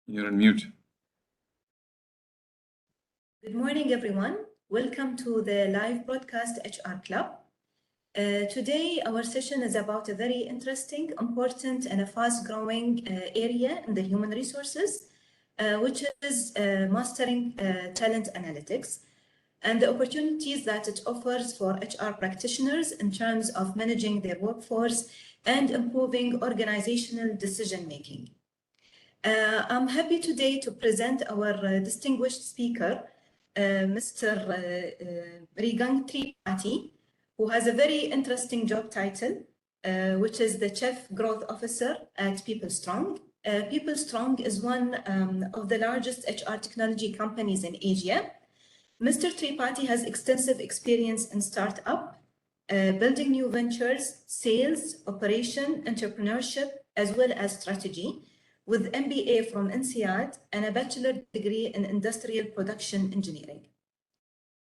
You're on mute. Good morning, everyone. Welcome to the live broadcast HR Club. Today, our session is about a very interesting, important, and a fast-growing area in the human resources, which is mastering talent analytics and the opportunities that it offers for HR practitioners in terms of managing their workforce and improving organizational decision-making. I'm happy today to present our distinguished speaker, Mr. Rigang Tripathi, who has a very interesting job title, which is the Chief Growth Officer at PeopleStrong. PeopleStrong is one of the largest HR technology companies in Asia. Mr. Tripathi has extensive experience in startup, building new ventures, sales, operation, entrepreneurship, as well as strategy, with MBA from INSEAD and a bachelor degree in industrial production engineering.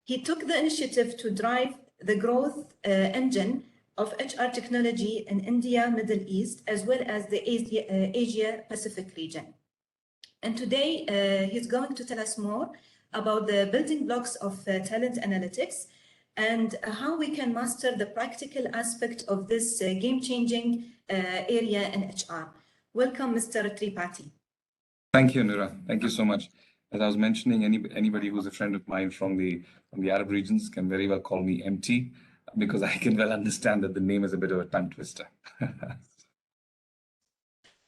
He took the initiative to drive the growth engine of HR technology in India, Middle East, as well as the Asia Pacific region. And today, he's going to tell us more about the building blocks of talent analytics and how we can master the practical aspect of this game-changing area in HR. Welcome, Mr. Tripathi. Thank you, Nura. Thank you so much. As I was mentioning, anybody who's a friend of mine from the Arab regions can very well call me MT, because I can well understand that the name is a bit of a tongue twister.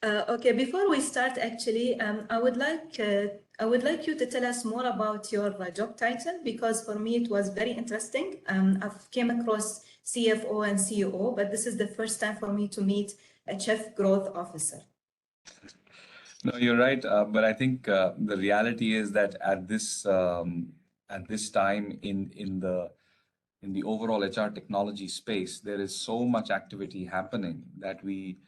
Okay, before we start, actually, I would like you to tell us more about your job title, because for me it was very interesting. I've came across CFO and CEO, but this is the first time for me to meet a Chief Growth Officer. No, you're right, but I think the reality is that at this time in the overall HR technology space, there is so much activity happening that we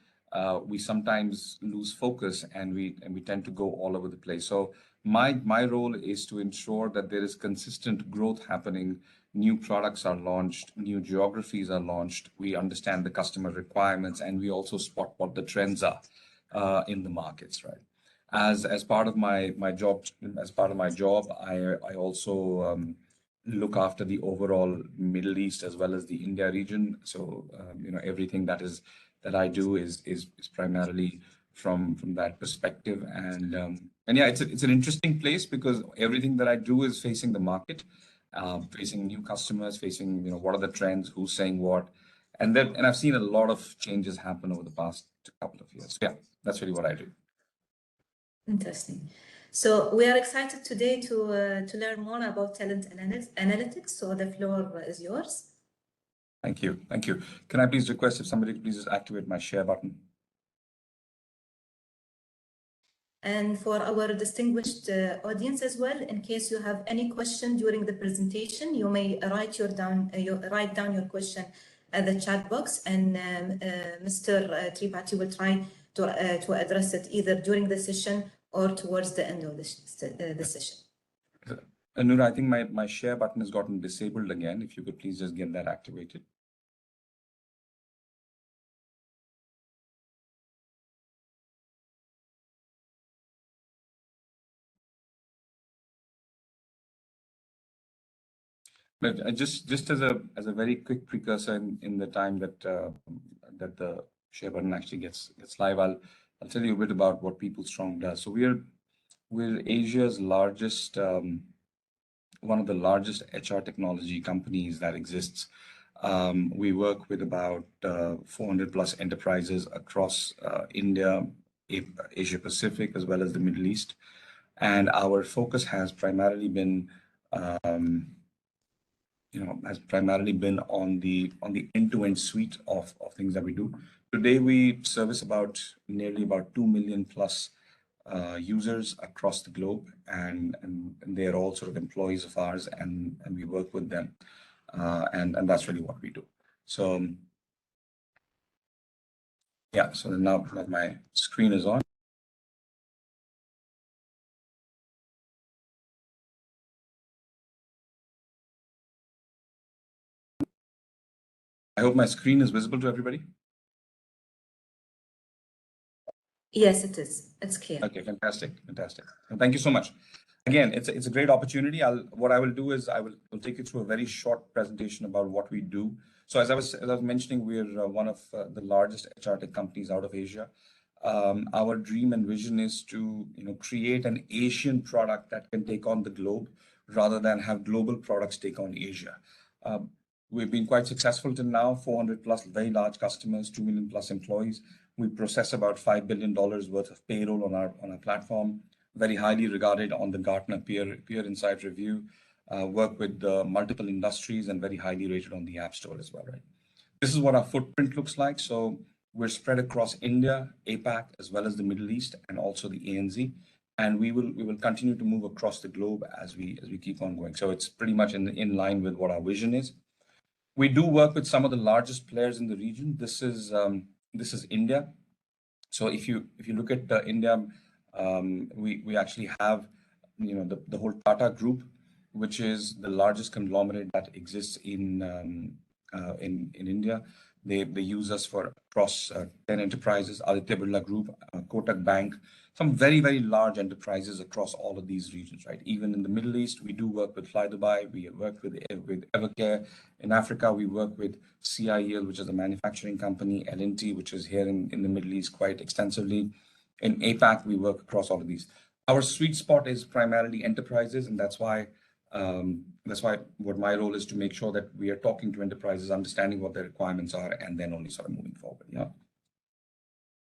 sometimes lose focus and we tend to go all over the place. So my role is to ensure that there is consistent growth happening. New products are launched, new geographies are launched. We understand the customer requirements, and we also spot what the trends are in the markets, right? As part of my job, I also look after the overall Middle East as well as the India region. So everything that I do is primarily from that perspective, and yeah, it's an interesting place because everything that I do is facing the market, facing new customers, facing what are the trends, who's saying what, and I've seen a lot of changes happen over the past couple of years. Yeah, that's really what I do. Interesting. So we are excited today to learn more about talent analytics. So the floor is yours. Thank you. Thank you. Can I please request if somebody could please just activate my share button? And for our distinguished audience as well, in case you have any question during the presentation, you may write down your question at the chat box, and Mr. Tripathi will try to address it either during the session or towards the end of the session. Anura, I think my share button has gotten disabled again. If you could please just get that activated. But just as a very quick precursor in the time that the share button actually gets live, I'll tell you a bit about what PeopleStrong does. So we're Asia's largest, one of the largest HR technology companies that exists. We work with about 400 plus enterprises across India, Asia Pacific, as well as the Middle East, and our focus has primarily been on the end-to-end suite of things that we do. Today, we service nearly about 2 million plus users across the globe, and they're all sort of employees of ours, and we work with them, and that's really what we do. So yeah, so now that my screen is on. I hope my screen is visible to everybody. Yes, it is. It's clear. Okay, fantastic, fantastic. And thank you so much. Again, it's a great opportunity. What I will do is will take you through a very short presentation about what we do. So as I was mentioning, we're one of the largest HR tech companies out of Asia. Our dream and vision is to create an Asian product that can take on the globe rather than have global products take on Asia. Um, we've been quite successful till now, 400 plus very large customers, 2 million plus employees. We process about $5 billion worth of payroll on our platform, very highly regarded on the Gartner Peer Insight Review, work with multiple industries and very highly rated on the App Store as well, right? This is what our footprint looks like. So we're spread across India, APAC, as well as the Middle East and also the ANZ. And we will continue to move across the globe as we keep on going. So it's pretty much in line with what our vision is. We do work with some of the largest players in the region. This is India. So if you look at India, we actually have the whole Tata Group, which is the largest conglomerate that exists in India. They use us for across 10 enterprises, Aditya Birla Group, Kotak Bank, some very, very large enterprises across all of these regions, right? Even in the Middle East, we do work with Fly Dubai, we work with Evercare. In Africa, we work with CIEL, which is a manufacturing company, L&T, which is here in the Middle East quite extensively. In APAC, we work across all of these. Our sweet spot is primarily enterprises, and that's why what my role is to make sure that we are talking to enterprises, understanding what their requirements are, and then only sort of moving forward. Yeah.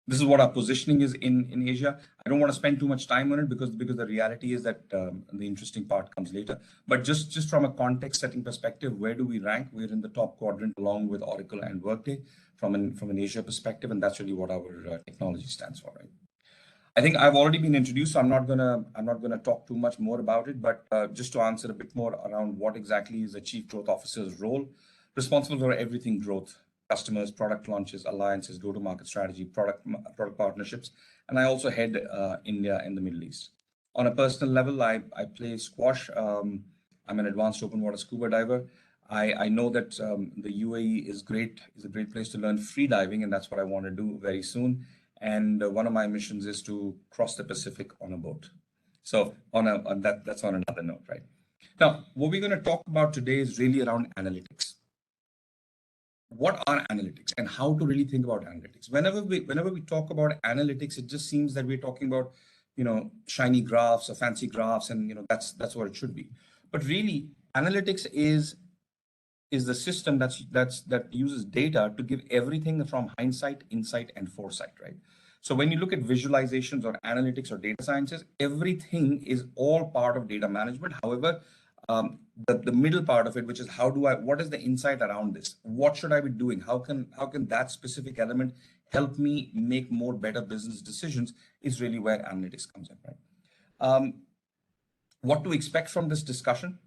This is what our positioning is in Asia. I don't want to spend too much time on it because the reality is that the interesting part comes later. But just from a context setting perspective, where do we rank? We're in the top quadrant along with Oracle and Workday from an Asia perspective, and that's really what our technology stands for, right? I think I've already been introduced, so I'm not gonna talk too much more about it. But just to answer a bit more around what exactly is the Chief Growth Officer's role, responsible for everything growth, customers, product launches, alliances, go-to-market strategy, product partnerships, and I also head India and the Middle East. On a personal level, I play squash. I'm an advanced open water scuba diver. I know that the UAE is a great place to learn free diving, and that's what I want to do very soon. And one of my missions is to cross the Pacific on a boat. So that's on another note, right? Now, what we're going to talk about today is really around analytics. What are analytics and how to really think about analytics? Whenever we talk about analytics, it just seems that we're talking about, shiny graphs or fancy graphs, and that's what it should be. But really, analytics is the system that uses data to give everything from hindsight, insight, and foresight, right? So when you look at visualizations or analytics or data sciences, everything is all part of data management. However, the middle part of it, which is what is the insight around this? What should I be doing? How can that specific element help me make more better business decisions is really where analytics comes in, right? What to expect from this discussion?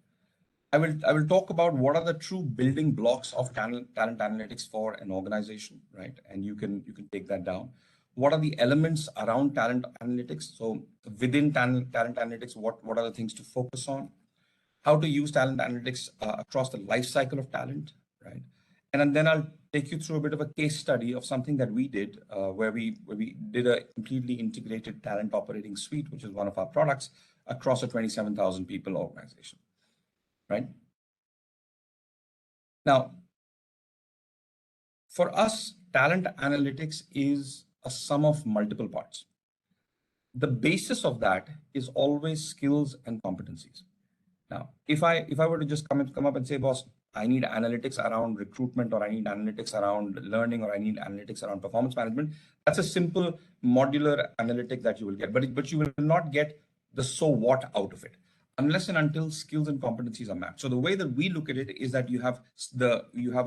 I will talk about what are the true building blocks of talent analytics for an organization, right? And you can take that down. What are the elements around talent analytics? So within talent analytics, what are the things to focus on? How to use talent analytics across the life cycle of talent, right? And then I'll take you through a bit of a case study of something that we did where we did a completely integrated talent operating suite, which is one of our products across a 27,000 people organization. Right? Now, for us, talent analytics is a sum of multiple parts. The basis of that is always skills and competencies. Now, if I were to just come up and say, boss, I need analytics around recruitment, or I need analytics around learning, or I need analytics around performance management, that's a simple modular analytic that you will get, but you will not get the so what out of it, unless and until skills and competencies are mapped. So the way that we look at it is that you have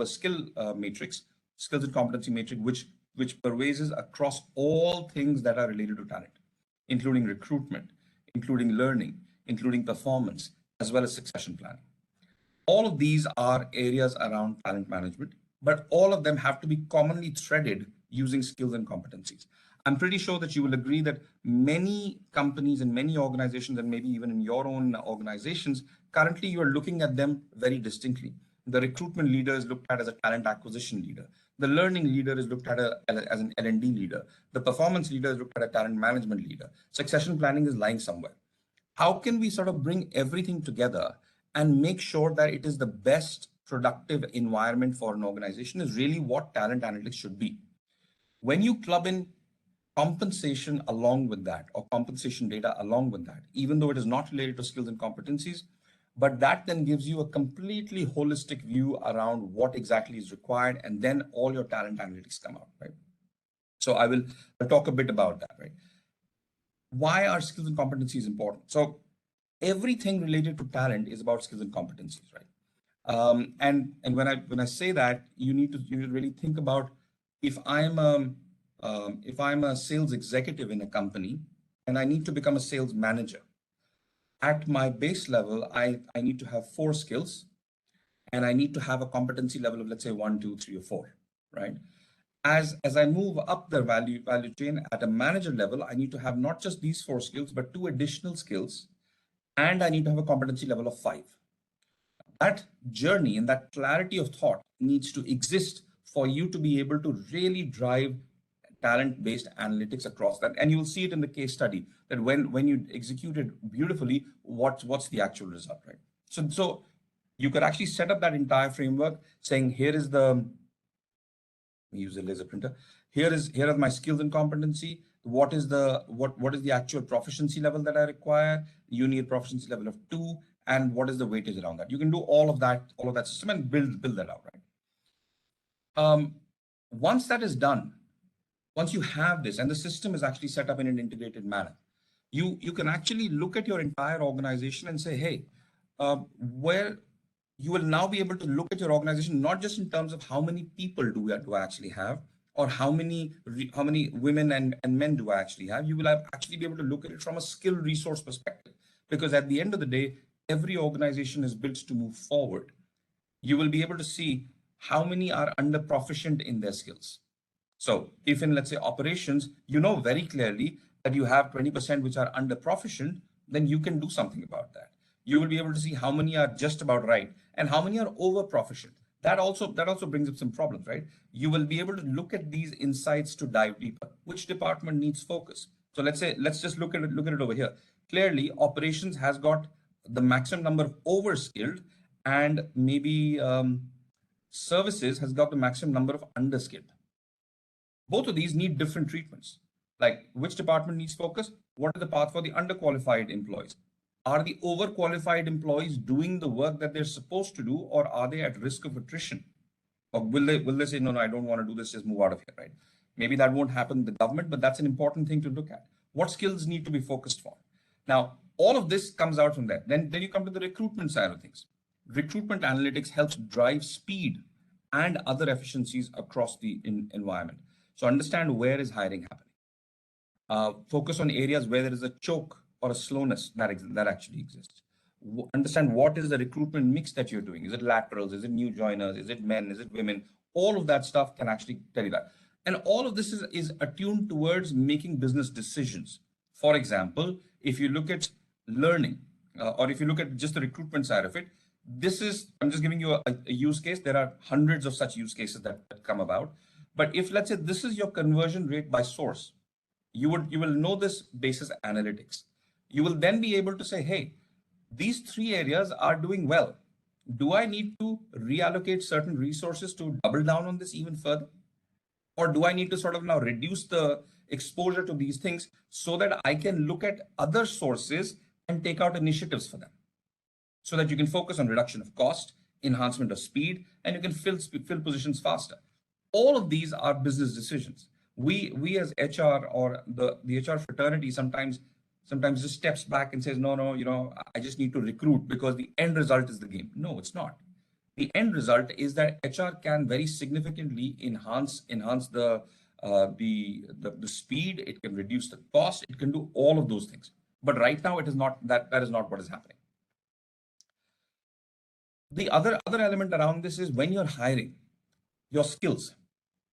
a skill matrix, skills and competency matrix, which pervades across all things that are related to talent, including recruitment, including learning, including performance, as well as succession planning. All of these are areas around talent management, but all of them have to be commonly threaded using skills and competencies. I'm pretty sure that you will agree that many companies and many organizations, and maybe even in your own organizations, currently you are looking at them very distinctly. The recruitment leader is looked at as a talent acquisition leader. The learning leader is looked at as an L&D leader. The performance leader is looked at a talent management leader. Succession planning is lying somewhere. How can we sort of bring everything together and make sure that it is the best productive environment for an organization is really what talent analytics should be. When you club in compensation along with that, or compensation data along with that, even though it is not related to skills and competencies, but that then gives you a completely holistic view around what exactly is required, and then all your talent analytics come out, right? So I'll talk a bit about that, right? Why are skills and competencies important? So everything related to talent is about skills and competencies, right? And when I say that, you need to really think about if I'm a sales executive in a company and I need to become a sales manager. At my base level, I need to have 4 skills, and I need to have a competency level of, let's say, 1, 2, 3, or 4, right? As I move up the value chain at a manager level, I need to have not just these 4 skills, but 2 additional skills, and I need to have a competency level of 5. That journey and that clarity of thought needs to exist for you to be able to really drive talent-based analytics across that. And you'll see it in the case study that when you execute it beautifully, what's the actual result, right? So you could actually set up that entire framework saying, here is the, use a laser printer. Here are my skills and competency. What is the actual proficiency level that I require? You need proficiency level of 2, and what is the weightage around that? You can do all of that system and build that out, right? Once that is done, once you have this and the system is actually set up in an integrated manner, you can actually look at your entire organization and say, hey, where you will now be able to look at your organization not just in terms of how many people do I actually have, or how many women and men do I actually have. You will actually be able to look at it from a skill resource perspective, because at the end of the day, every organization is built to move forward. You will be able to see how many are under proficient in their skills. So if in, let's say, operations, you know very clearly that you have 20% which are under proficient, then you can do something about that. You will be able to see how many are just about right and how many are over proficient. That also brings up some problems, right? You will be able to look at these insights to dive deeper. Which department needs focus? So let's just look at it over here. Clearly, operations has got the maximum number of overskilled, and maybe services has got the maximum number of underskilled. Both of these need different treatments. Like, which department needs focus? What is the path for the underqualified employees? Are the overqualified employees doing the work that they're supposed to do, or are they at risk of attrition? Or will they say, no, I don't want to do this, just move out of here, right? Maybe that won't happen in the government, but that's an important thing to look at. What skills need to be focused for? Now, all of this comes out from there. Then you come to the recruitment side of things. Recruitment analytics helps drive speed and other efficiencies across the environment. So understand where is hiring happening. Focus on areas where there is a choke or a slowness that actually exists. Understand what is the recruitment mix that you're doing. Is it laterals? Is it new joiners? Is it men? Is it women? All of that stuff can actually tell you that. And all of this is attuned towards making business decisions. For example, if you look at learning, or if you look at just the recruitment side of it, I'm just giving you a use case. There are hundreds of such use cases that come about. But if, let's say, this is your conversion rate by source, you will know this basis analytics. You will then be able to say, hey, these 3 areas are doing well. Do I need to reallocate certain resources to double down on this even further? Or do I need to sort of now reduce the exposure to these things so that I can look at other sources and take out initiatives for them, so that you can focus on reduction of cost, enhancement of speed, and you can fill positions faster. All of these are business decisions. We as HR, or the HR fraternity sometimes just steps back and says, no, I just need to recruit because the end result is the game. No, it's not. The end result is that HR can very significantly enhance the speed. It can reduce the cost. It can do all of those things. But right now, it is not that is not what is happening. The other element around this is when you're hiring, your skills.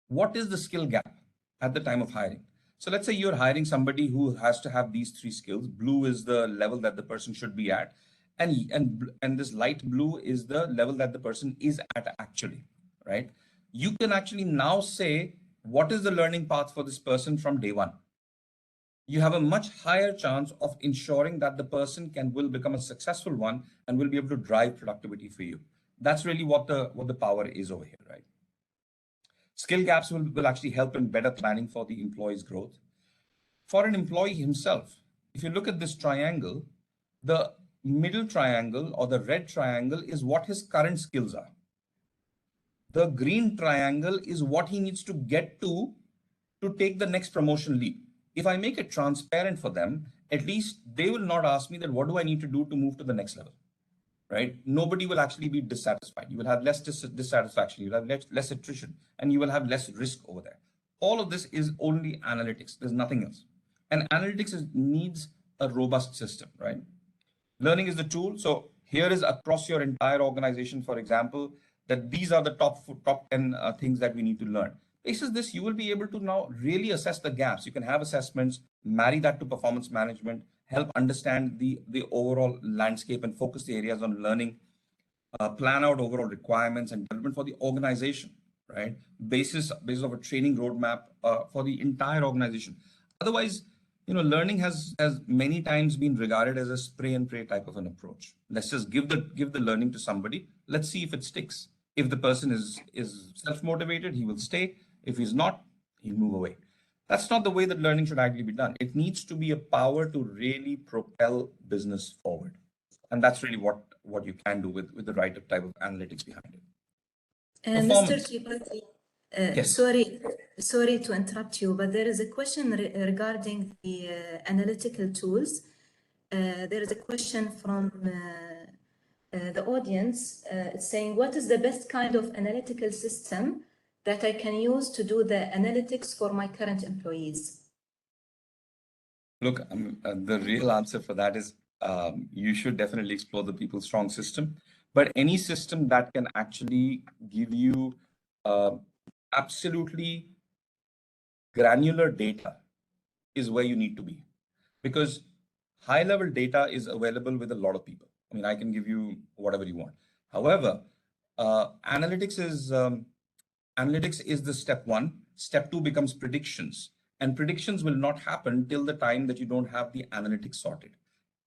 What is the skill gap at the time of hiring? So let's say you're hiring somebody who has to have these 3 skills. Blue is the level that the person should be at, and this light blue is the level that the person is at actually, right? You can actually now say what is the learning path for this person from day one. You have a much higher chance of ensuring that the person will become a successful one and will be able to drive productivity for you. That's really what the power is over here, right? Skill gaps will actually help in better planning for the employee's growth. For an employee himself, if you look at this triangle, the middle triangle or the red triangle is what his current skills are. The green triangle is what he needs to get to take the next promotion leap. If I make it transparent for them, at least they will not ask me that what do I need to do to move to the next level, right? Nobody will actually be dissatisfied. You will have less dissatisfaction, you will have less attrition, and you will have less risk over there. All of this is only analytics. There's nothing else. And analytics needs a robust system, right? Learning is the tool. So here is across your entire organization, for example, that these are the top 10 things that we need to learn. Basis this, you will be able to now really assess the gaps. You can have assessments, marry that to performance management, help understand the overall landscape and focus the areas on learning, plan out overall requirements and development for the organization, right? Basis of a training roadmap for the entire organization. Otherwise, learning has many times been regarded as a spray and pray type of an approach. Let's just give the learning to somebody. Let's see if it sticks. If the person is self-motivated, he will stay. If he's not, he'll move away. That's not the way that learning should actually be done. It needs to be a power to really propel business forward. And that's really what you can do with the right type of analytics behind it. Mr. Performance. Kibati, Yes. sorry to interrupt you, but there is a question regarding the analytical tools. There is a question from the audience. It's saying, what is the best kind of analytical system that I can use to do the analytics for my current employees? Look, the real answer for that is you should definitely explore the People Strong system, but any system that can actually give you absolutely granular data is where you need to be, because high level data is available with a lot of people. I mean, I can give you whatever you want. However, analytics is the step one. Step two becomes predictions, and predictions will not happen till the time that you don't have the analytics sorted.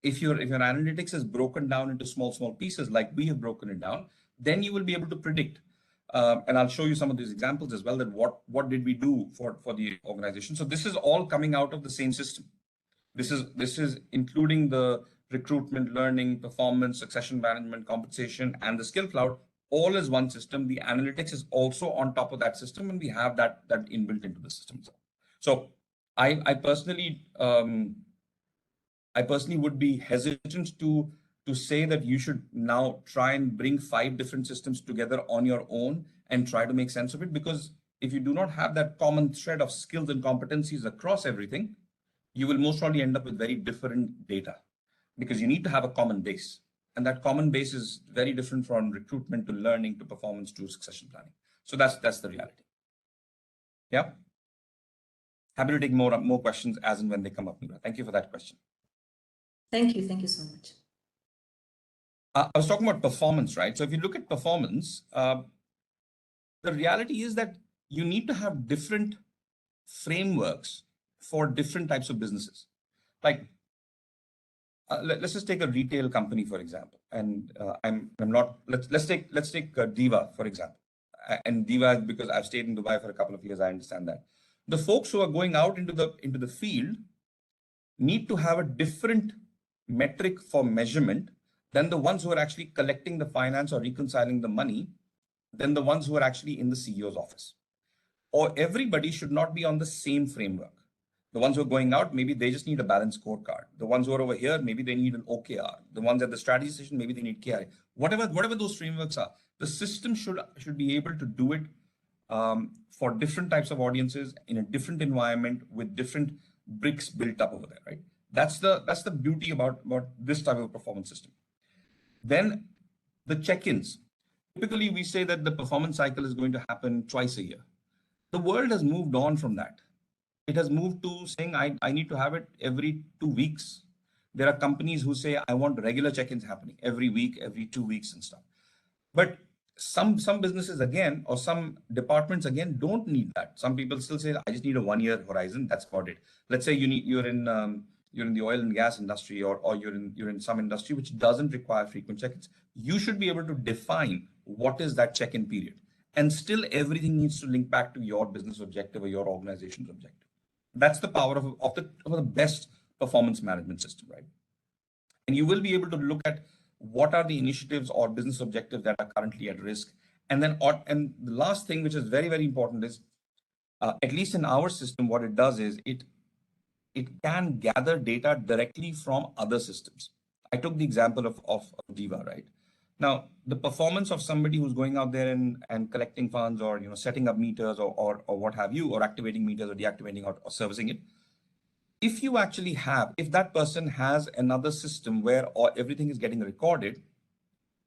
If your analytics is broken down into small pieces like we have broken it down, then you will be able to predict. And I'll show you some of these examples as well, that what did we do for the organization. So this is all coming out of the same system. This is including the recruitment, learning, performance, succession management, compensation, and the skill cloud, all is one system. The analytics is also on top of that system, and we have that inbuilt into the system. So I personally would be hesitant to say that you should now try and bring 5 different systems together on your own and try to make sense of it, because if you do not have that common thread of skills and competencies across everything, you will most probably end up with very different data, because you need to have a common base. And that common base is very different from recruitment to learning to performance to succession planning. So that's the reality. Yeah. Happy to take more questions as and when they come up. Thank you for that question. Thank you so much. I was talking about performance, right? So if you look at performance, the reality is that you need to have different frameworks for different types of businesses. Like, let's just take a retail company, for example. And I'm not, let's take Diva, for example. And Diva, because I've stayed in Dubai for a couple of years, I understand that. The folks who are going out into the field need to have a different metric for measurement than the ones who are actually collecting the finance or reconciling the money, than the ones who are actually in the CEO's office. Or everybody should not be on the same framework. The ones who are going out, maybe they just need a balanced scorecard. The ones who are over here, maybe they need an OKR. The ones at the strategy session, maybe they need KI. Whatever those frameworks are, the system should be able to do it for different types of audiences in a different environment with different bricks built up over there, right? That's the beauty about this type of performance system. Then the check-ins. Typically, we say that the performance cycle is going to happen twice a year. The world has moved on from that. It has moved to saying, I need to have it every 2 weeks. There are companies who say, I want regular check-ins happening every week, every 2 weeks and stuff. But some businesses again, or some departments again, don't need that. Some people still say, I just need a 1 year horizon. That's about it. Let's say you're in the oil and gas industry, or you're in some industry which doesn't require frequent check-ins. You should be able to define what is that check-in period, and still everything needs to link back to your business objective or your organization's objective. That's the power of the best performance management system, right? And you will be able to look at what are the initiatives or business objectives that are currently at risk. And then, and the last thing, which is very, very important, is at least in our system, what it does is it can gather data directly from other systems. I took the example of Diva, right? Now, the performance of somebody who's going out there and collecting funds, or setting up meters, or what have you, or activating meters or deactivating, or servicing it. If that person has another system where everything is getting recorded,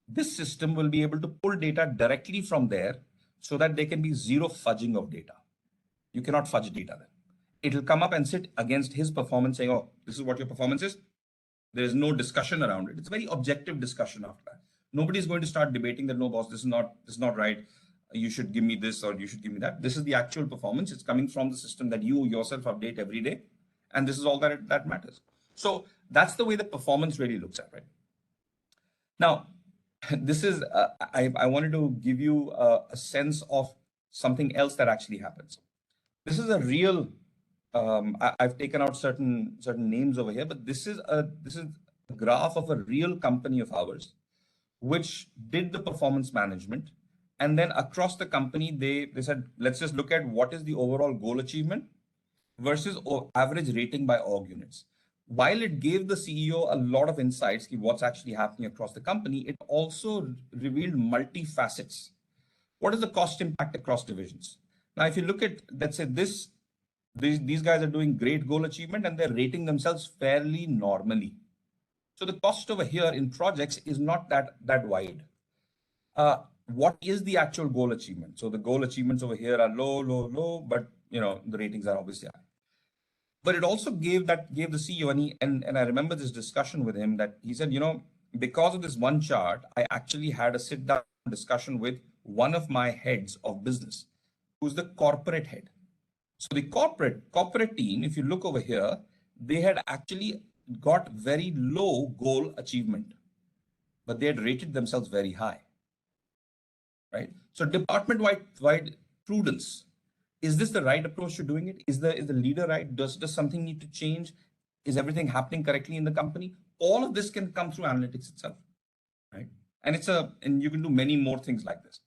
this system will be able to pull data directly from there, so that there can be zero fudging of data. You cannot fudge data then. It'll come up and sit against his performance, saying, oh, this is what your performance is. There is no discussion around it. It's a very objective discussion after that. Nobody's going to start debating that, no, boss, this is not right. You should give me this, or you should give me that. This is the actual performance. It's coming from the system that you yourself update every day. And this is all that matters. So that's the way the performance really looks at, right? Now, this is, I wanted to give you a sense of something else that actually happens. This is a real, I've taken out certain names over here, but this is a graph of a real company of ours, which did the performance management. And then across the company, they said, let's just look at what is the overall goal achievement versus average rating by org units. While it gave the CEO a lot of insights to what's actually happening across the company, it also revealed multi-facets. What is the cost impact across divisions? Now, if you look at, let's say these guys are doing great goal achievement and they're rating themselves fairly normally. So the cost over here in projects is not that wide. What is the actual goal achievement? So the goal achievements over here are low, but the ratings are obviously high. But it also gave the CEO, and I remember this discussion with him, that he said, because of this one chart, I actually had a sit down discussion with one of my heads of business, who's the corporate head. So the corporate team, if you look over here, they had actually got very low goal achievement, but they had rated themselves very high, right? So department-wide prudence. Is this the right approach to doing it? Is the leader right? Does something need to change? Is everything happening correctly in the company? All of this can come through analytics itself, right? And you can do many more things like this.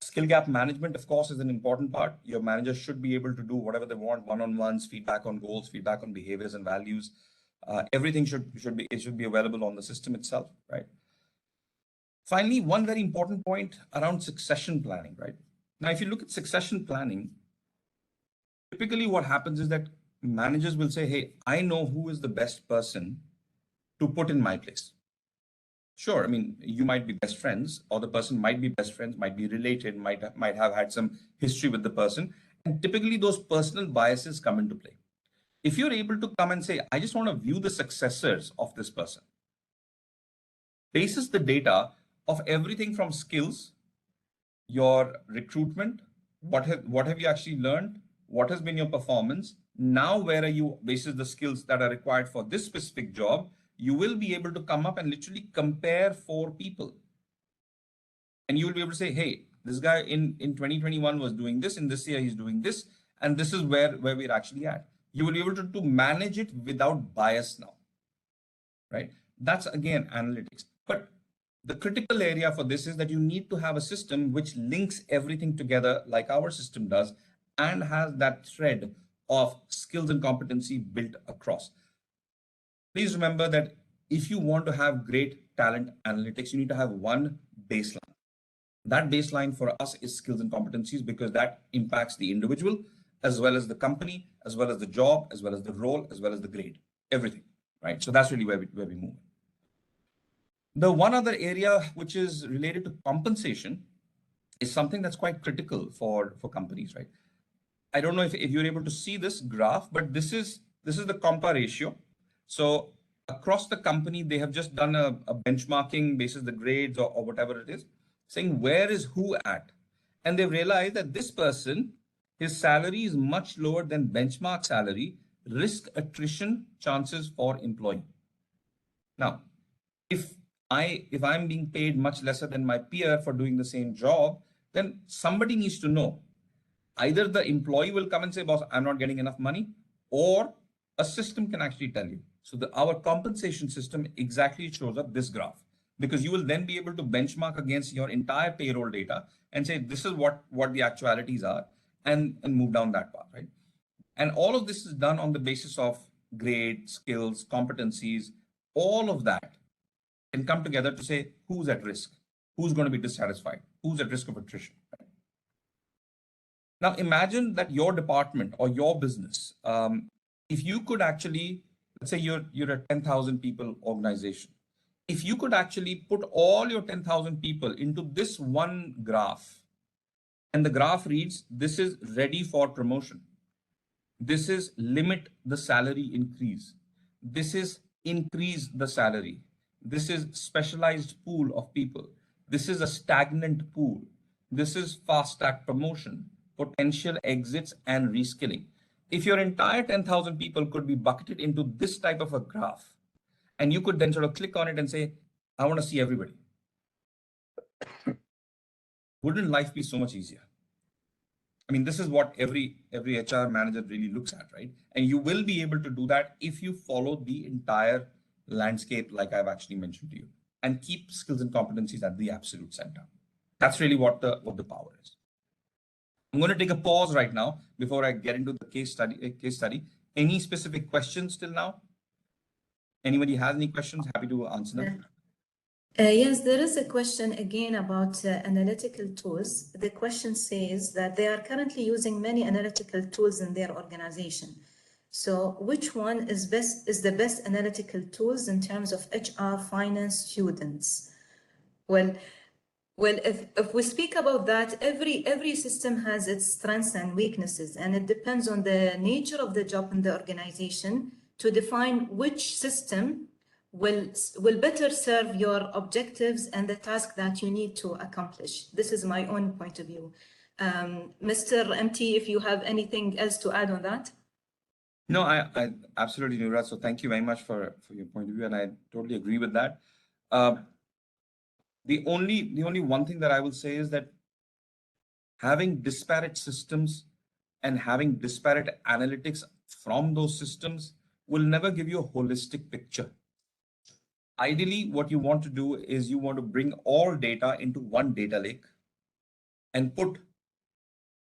Skill gap management, of course, is an important part. Your managers should be able to do whatever they want: one-on-ones, feedback on goals, feedback on behaviors and values. Everything should be available on the system itself, right? Finally, one very important point around succession planning, right? Now, if you look at succession planning, typically what happens is that managers will say, hey, I know who is the best person to put in my place. Sure, I mean, you might be best friends, or the person might be best friends, might be related, might have had some history with the person. And typically those personal biases come into play. If you're able to come and say, I just want to view the successors of this person, bases the data of everything from skills, your recruitment, what have you actually learned, what has been your performance, now where are you, basis the skills that are required for this specific job, you will be able to come up and literally compare 4 people. And you will be able to say, hey, this guy in 2021 was doing this, in this year he's doing this, and this is where we're actually at. You will be able to manage it without bias now, right? That's again analytics. But the critical area for this is that you need to have a system which links everything together like our system does, and has that thread of skills and competency built across. Please remember that if you want to have great talent analytics, you need to have one baseline. That baseline for us is skills and competencies, because that impacts the individual, as well as the company, as well as the job, as well as the role, as well as the grade, everything, right? So that's really where we move. The one other area which is related to compensation is something that's quite critical for companies, right? I don't know if you're able to see this graph, but this is the Compa ratio. So across the company, they have just done a benchmarking basis the grades or whatever it is, saying where is who at. And they've realized that this person, his salary is much lower than benchmark salary, risk attrition chances for employee. Now, if I'm being paid much lesser than my peer for doing the same job, then somebody needs to know. Either the employee will come and say, boss, I'm not getting enough money, or a system can actually tell you. So our compensation system exactly shows up this graph, because you will then be able to benchmark against your entire payroll data and say, this is what the actualities are, and move down that path, right? And all of this is done on the basis of grade, skills, competencies, all of that can come together to say who's at risk, who's going to be dissatisfied, who's at risk of attrition. Now imagine that your department or your business, if you could actually, let's say you're a 10,000 people organization, if you could actually put all your 10,000 people into this one graph, and the graph reads, this is ready for promotion, this is limit the salary increase, this is increase the salary, this is specialized pool of people, this is a stagnant pool, this is fast track promotion, potential exits and reskilling. If your entire 10,000 people could be bucketed into this type of a graph, and you could then sort of click on it and say, I want to see everybody, wouldn't life be so much easier? I mean, this is what every HR manager really looks at, right? And you will be able to do that if you follow the entire landscape, like I've actually mentioned to you, and keep skills and competencies at the absolute center. That's really what the power is. I'm going to take a pause right now before I get into the case study. Any specific questions till now? Anybody has any questions? Happy to answer them. Yes, there is a question again about analytical tools. The question says that they are currently using many analytical tools in their organization. So which one is the best analytical tools in terms of HR, finance, students? Well, if we speak about that, every system has its strengths and weaknesses, and it depends on the nature of the job in the organization to define which system will better serve your objectives and the task that you need to accomplish. This is my own point of view. Mr. MT, if you have anything else to add on that? No, I absolutely, Nurad. So thank you very much for your point of view, and I totally agree with that. The only one thing that I will say is that having disparate systems and having disparate analytics from those systems will never give you a holistic picture. Ideally, what you want to do is you want to bring all data into one data lake and put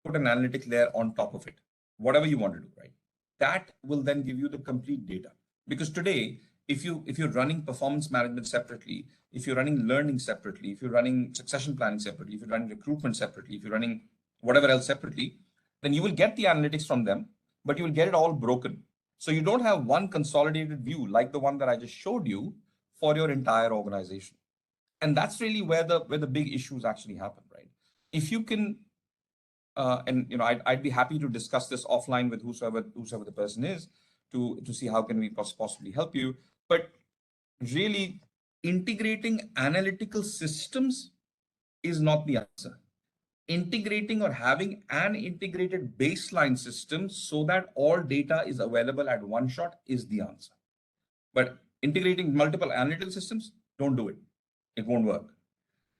an analytic layer on top of it, whatever you want to do, right? That will then give you the complete data. Because today, if you're running performance management separately, if you're running learning separately, if you're running succession planning separately, if you're running recruitment separately, if you're running whatever else separately, then you will get the analytics from them, but you will get it all broken. So you don't have one consolidated view like the one that I just showed you for your entire organization. And that's really where the big issues actually happen, right? If you can, and I'd be happy to discuss this offline with whosoever the person is to see how can we possibly help you. But really, integrating analytical systems is not the answer. Integrating or having an integrated baseline system so that all data is available at one shot is the answer. But integrating multiple analytical systems, don't do it. It won't work.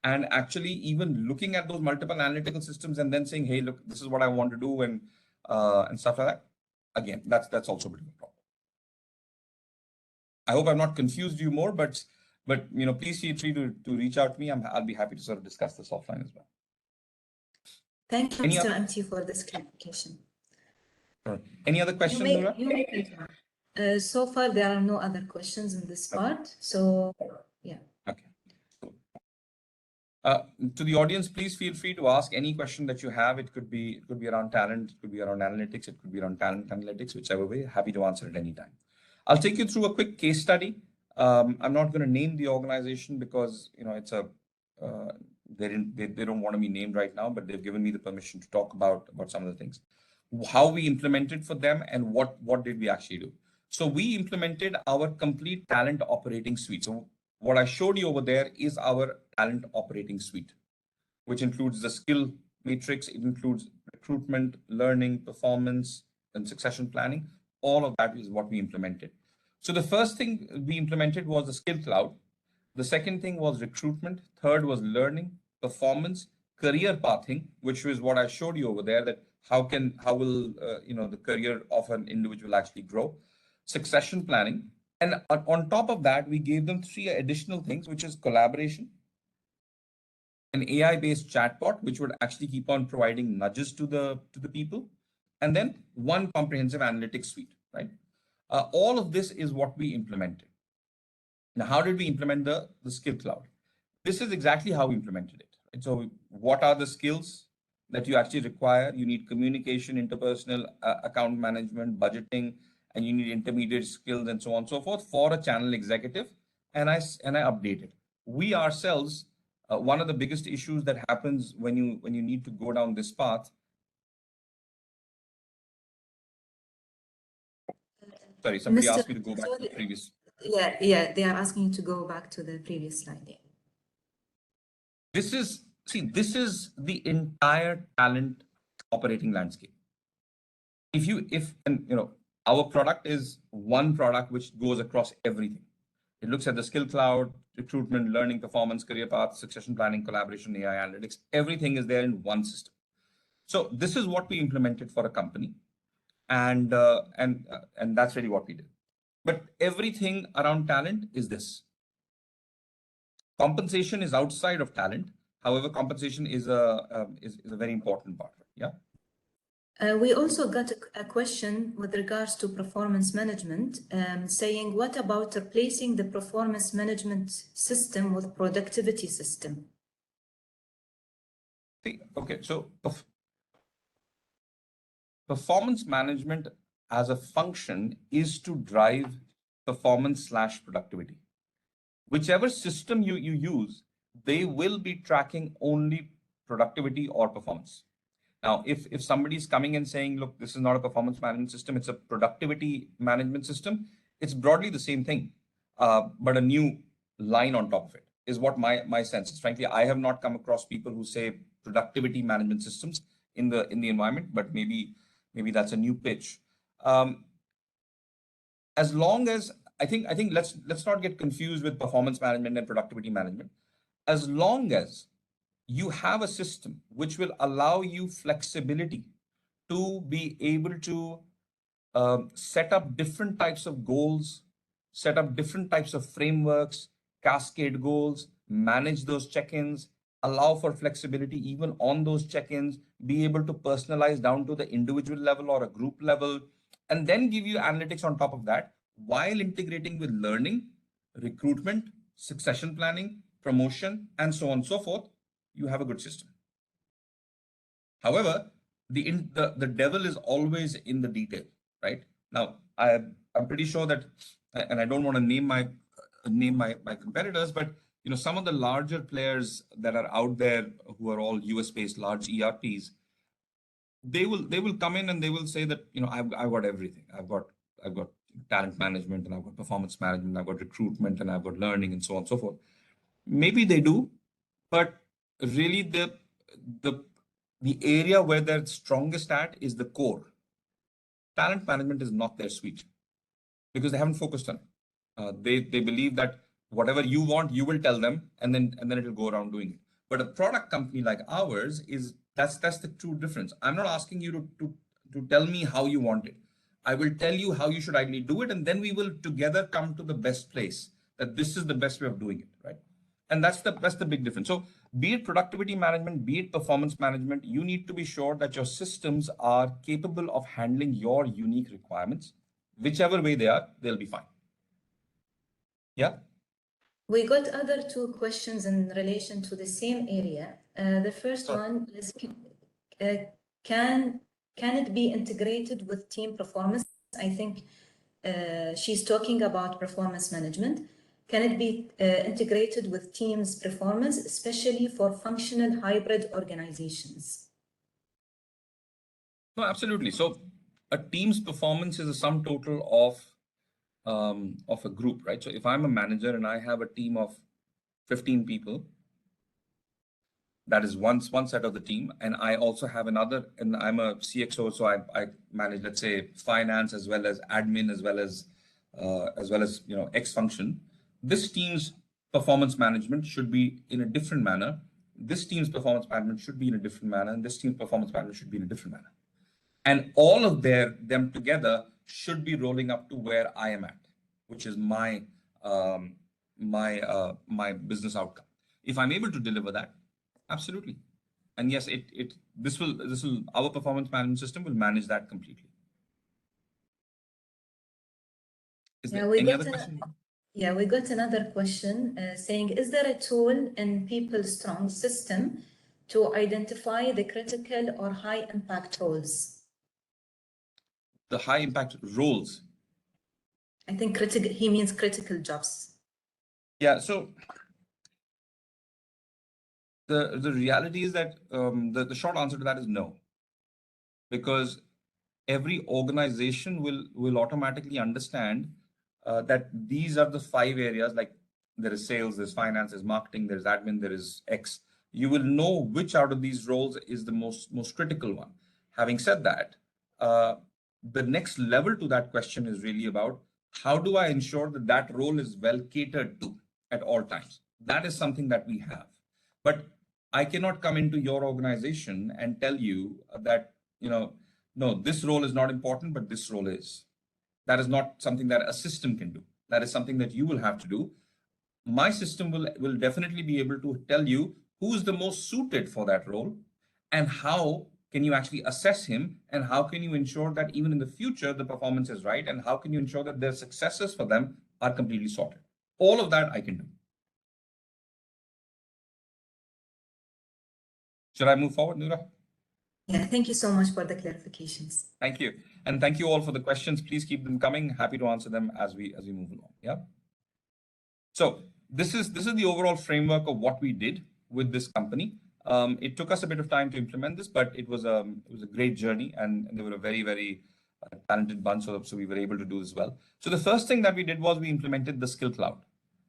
And actually, even looking at those multiple analytical systems and then saying, hey, look, this is what I want to do, and stuff like that. Again, that's also a bit of a problem. I hope I've not confused you more, but please feel free to reach out to me. I'll be happy to sort of discuss this offline as well. Thank you, Mr. MT, for this clarification. Any other questions, Noura? So far, there are no other questions in this part. So, yeah. Okay. To the audience, please feel free to ask any question that you have. It could be around talent, it could be around analytics, it could be around talent analytics, whichever way. Happy to answer at any time. I'll take you through a quick case study. I'm not going to name the organization because it's a they don't want to be named right now, but they've given me the permission to talk about some of the things, how we implemented for them, and what did we actually do. So we implemented our complete talent operating suite. So what I showed you over there is our talent operating suite, which includes the skill matrix. It includes recruitment, learning, performance, and succession planning. All of that is what we implemented. So the first thing we implemented was the skill cloud. The second thing was recruitment. Third was learning, performance, career pathing, which was what I showed you over there. That how will the career of an individual actually grow? Succession planning, and on top of that, we gave them three additional things, which is collaboration, an AI-based chatbot, which would actually keep on providing nudges to the people, and then one comprehensive analytics suite. Right. All of this is what we implemented. Now, how did we implement the skill cloud? This is exactly how we implemented it. Right? So, what are the skills that you actually require? You need communication, interpersonal, account management, budgeting, and you need intermediate skills and so on and so forth for a channel executive. And I updated. We ourselves, one of the biggest issues that happens when you need to go down this path. Sorry, somebody Mr. asked me to go back to the previous. Yeah, they are asking you to go back to the previous slide. Yeah. This is the entire talent operating landscape. Our product is one product which goes across everything. It looks at the skill cloud, recruitment, learning, performance, career path, succession planning, collaboration, AI analytics. Everything is there in one system. So this is what we implemented for a company, and that's really what we did. But everything around talent is this. Compensation is outside of talent. However, compensation is a very important part. Yeah. We also got a question with regards to performance management, saying, what about replacing the performance management system with productivity system? Okay, so performance management as a function is to drive performance/productivity. Whichever system you use, they will be tracking only productivity or performance. Now, if somebody is coming and saying, look, this is not a performance management system, it's a productivity management system, it's broadly the same thing, but a new line on top of it is what my sense is. Frankly, I have not come across people who say productivity management systems in the environment, but maybe that's a new pitch. As long as I think let's not get confused with performance management and productivity management. As long as you have a system which will allow you flexibility to be able to set up different types of goals, set up different types of frameworks, cascade goals, manage those check-ins, allow for flexibility even on those check-ins, be able to personalize down to the individual level or a group level, and then give you analytics on top of that while integrating with learning, recruitment, succession planning, promotion, and so on and so forth, you have a good system. However, the devil is always in the detail, right? Now, I'm pretty sure that, and I don't want to name my competitors, but some of the larger players that are out there who are all US based large ERPs, they will come in and they will say that I've got everything. I've got talent management, and I've got performance management, I've got recruitment, and I've got learning, and so on and so forth. Maybe they do, but really the area where they're strongest at is the core. Talent management is not their sweet because they haven't focused on it. They believe that whatever you want, you will tell them, and then it will go around doing it. But a product company like ours that's the true difference. I'm not asking you to tell me how you want it. I will tell you how you should ideally do it, and then we will together come to the best place that this is the best way of doing it, right? And that's the big difference. So be it productivity management, be it performance management, you need to be sure that your systems are capable of handling your unique requirements. Whichever way they are, they'll be fine. Yeah. We got other two questions in relation to the same area. The first one is, can it be integrated with team performance? I think she's talking about performance management. Can it be integrated with teams performance, especially for functional hybrid organizations? No, absolutely. So a team's performance is a sum total of of a group, right? So if I'm a manager and I have a team of 15 people, that is one set of the team, and I also have another, and I'm a CXO, so I manage, let's say, finance as well as admin as well as X function. This team's performance management should be in a different manner. This team's performance management should be in a different manner, and this team's performance management should be in a different manner. And all of them together should be rolling up to where I am at, which is my business outcome. If I'm able to deliver that, absolutely. And yes, this will our performance management system will manage that completely. Is there any other question? Yeah, we got another question saying, is there a tool in people's strong system to identify the critical or high impact roles? The high impact roles. I think he means critical jobs. Yeah, so the reality is that the short answer to that is no, because every organization will automatically understand that these are the 5 areas. Like there is sales, there's finance, there's marketing, there's admin, there is X. You will know which out of these roles is the most critical one. Having said that, the next level to that question is really about how do I ensure that that role is well catered to at all times. That is something that we have, but I cannot come into your organization and tell you that no, this role is not important, but this role is. That is not something that a system can do. That is something that you will have to do. My system will definitely be able to tell you who is the most suited for that role and how can you actually assess him, and how can you ensure that even in the future the performance is right, and how can you ensure that their successes for them are completely sorted. All of that I can do. Should I move forward, Noura? Yeah, thank you so much for the clarifications. Thank you. And thank you all for the questions. Please keep them coming. Happy to answer them as we move along. Yeah. So this is the overall framework of what we did with this company. It took us a bit of time to implement this, but it was a great journey, and they were a very talented bunch, so we were able to do this well. So the first thing that we did was we implemented the skill cloud,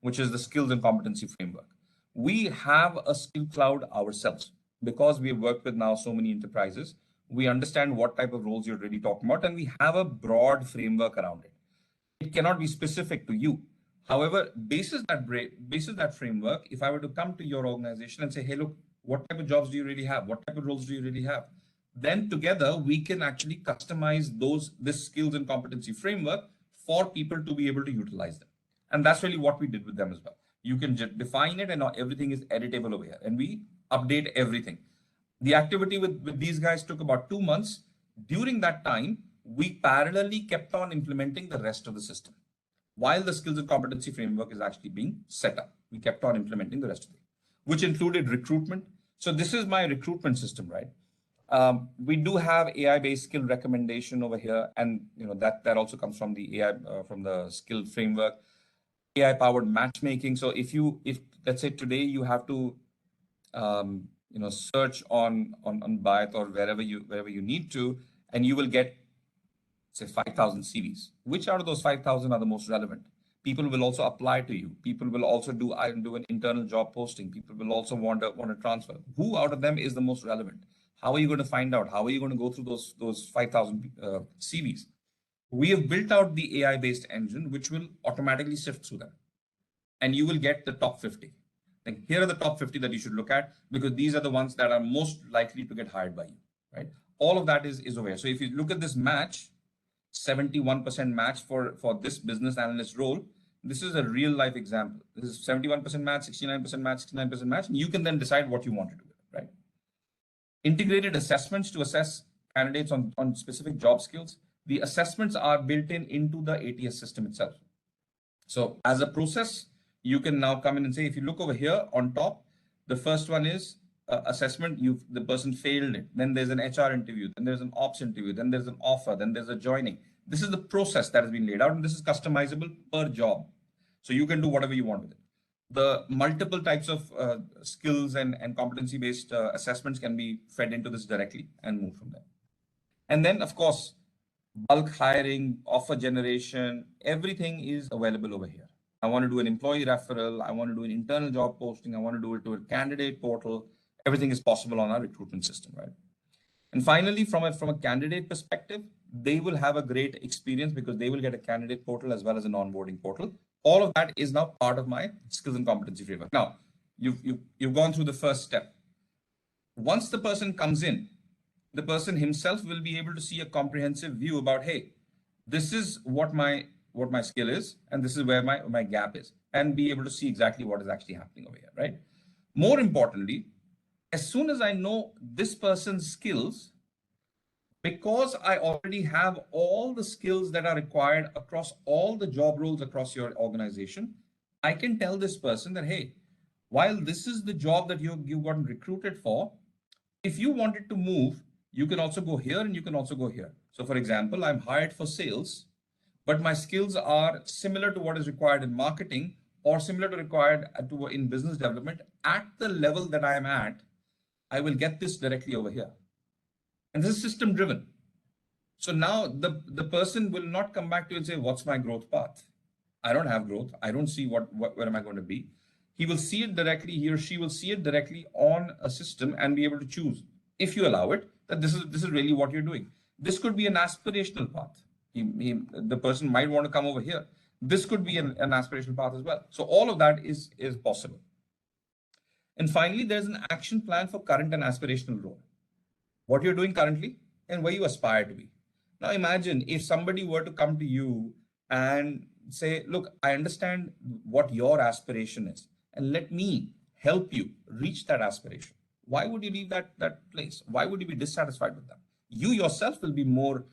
which is the skills and competency framework. We have a skill cloud ourselves because we have worked with now so many enterprises. We understand what type of roles you're really talking about, and we have a broad framework around it. It cannot be specific to you. However, basis that framework, if I were to come to your organization and say, hey, look, what type of jobs do you really have? What type of roles do you really have? Then together we can actually customize this skills and competency framework for people to be able to utilize them. And that's really what we did with them as well. You can just define it, and now everything is editable over here, and we update everything. The activity with these guys took about 2 months. During that time, we parallelly kept on implementing the rest of the system. While the skills and competency framework is actually being set up, we kept on implementing the rest of it, which included recruitment. So this is my recruitment system, right? We do have AI-based skill recommendation over here, and that also comes from the AI from the skill framework. AI-powered matchmaking. So if let's say today you have to search on Byte or wherever you need to, and you will get, say, 5,000 CVs. Which out of those 5,000 are the most relevant? People will also apply to you. People will also do an internal job posting. People will also want to transfer. Who out of them is the most relevant? How are you going to find out? How are you going to go through those 5,000 CVs? We have built out the AI-based engine, which will automatically sift through them, and you will get the top 50. Like, here are the top 50 that you should look at, because these are the ones that are most likely to get hired by you, right? All of that is over here. So if you look at this match, 71% match for this business analyst role, this is a real life example. This is 71% match, 69% match, 69% match, and you can then decide what you want to do, right? Integrated assessments to assess candidates on specific job skills. The assessments are built into the ATS system itself. So as a process, you can now come in and say, if you look over here on top, the first one is assessment. The person failed it. Then there's an HR interview. Then there's an ops interview. Then there's an offer. Then there's a joining. This is the process that has been laid out, and this is customizable per job. So you can do whatever you want with it. The multiple types of skills and competency-based assessments can be fed into this directly and move from there. And then, of course, bulk hiring, offer generation, everything is available over here. I want to do an employee referral. I want to do an internal job posting. I want to do it to a candidate portal. Everything is possible on our recruitment system, right? And finally, from a candidate perspective, they will have a great experience because they will get a candidate portal as well as an onboarding portal. All of that is now part of my skills and competency framework. Now, you've gone through the first step. Once the person comes in, the person himself will be able to see a comprehensive view about, hey, this is what my skill is, and this is where my gap is, and be able to see exactly what is actually happening over here, right? More importantly, as soon as I know this person's skills, because I already have all the skills that are required across all the job roles across your organization, I can tell this person that, hey, while this is the job that you got recruited for, if you wanted to move, you can also go here and you can also go here. So for example, I'm hired for sales, but my skills are similar to what is required in marketing or similar to required in business development at the level that I am at. I will get this directly over here. And this is system driven. So now the person will not come back to you and say, what's my growth path? I don't have growth. I don't see where am I going to be. He will see it directly, he or she will see it directly on a system and be able to choose, if you allow it, that this is really what you're doing. This could be an aspirational path. The person might want to come over here. This could be an aspirational path as well. So all of that is possible. And finally, there's an action plan for current and aspirational role. What you're doing currently and where you aspire to be. Now imagine if somebody were to come to you and say, look, I understand what your aspiration is, and let me help you reach that aspiration. Why would you leave that place? Why would you be dissatisfied with them? You yourself will be more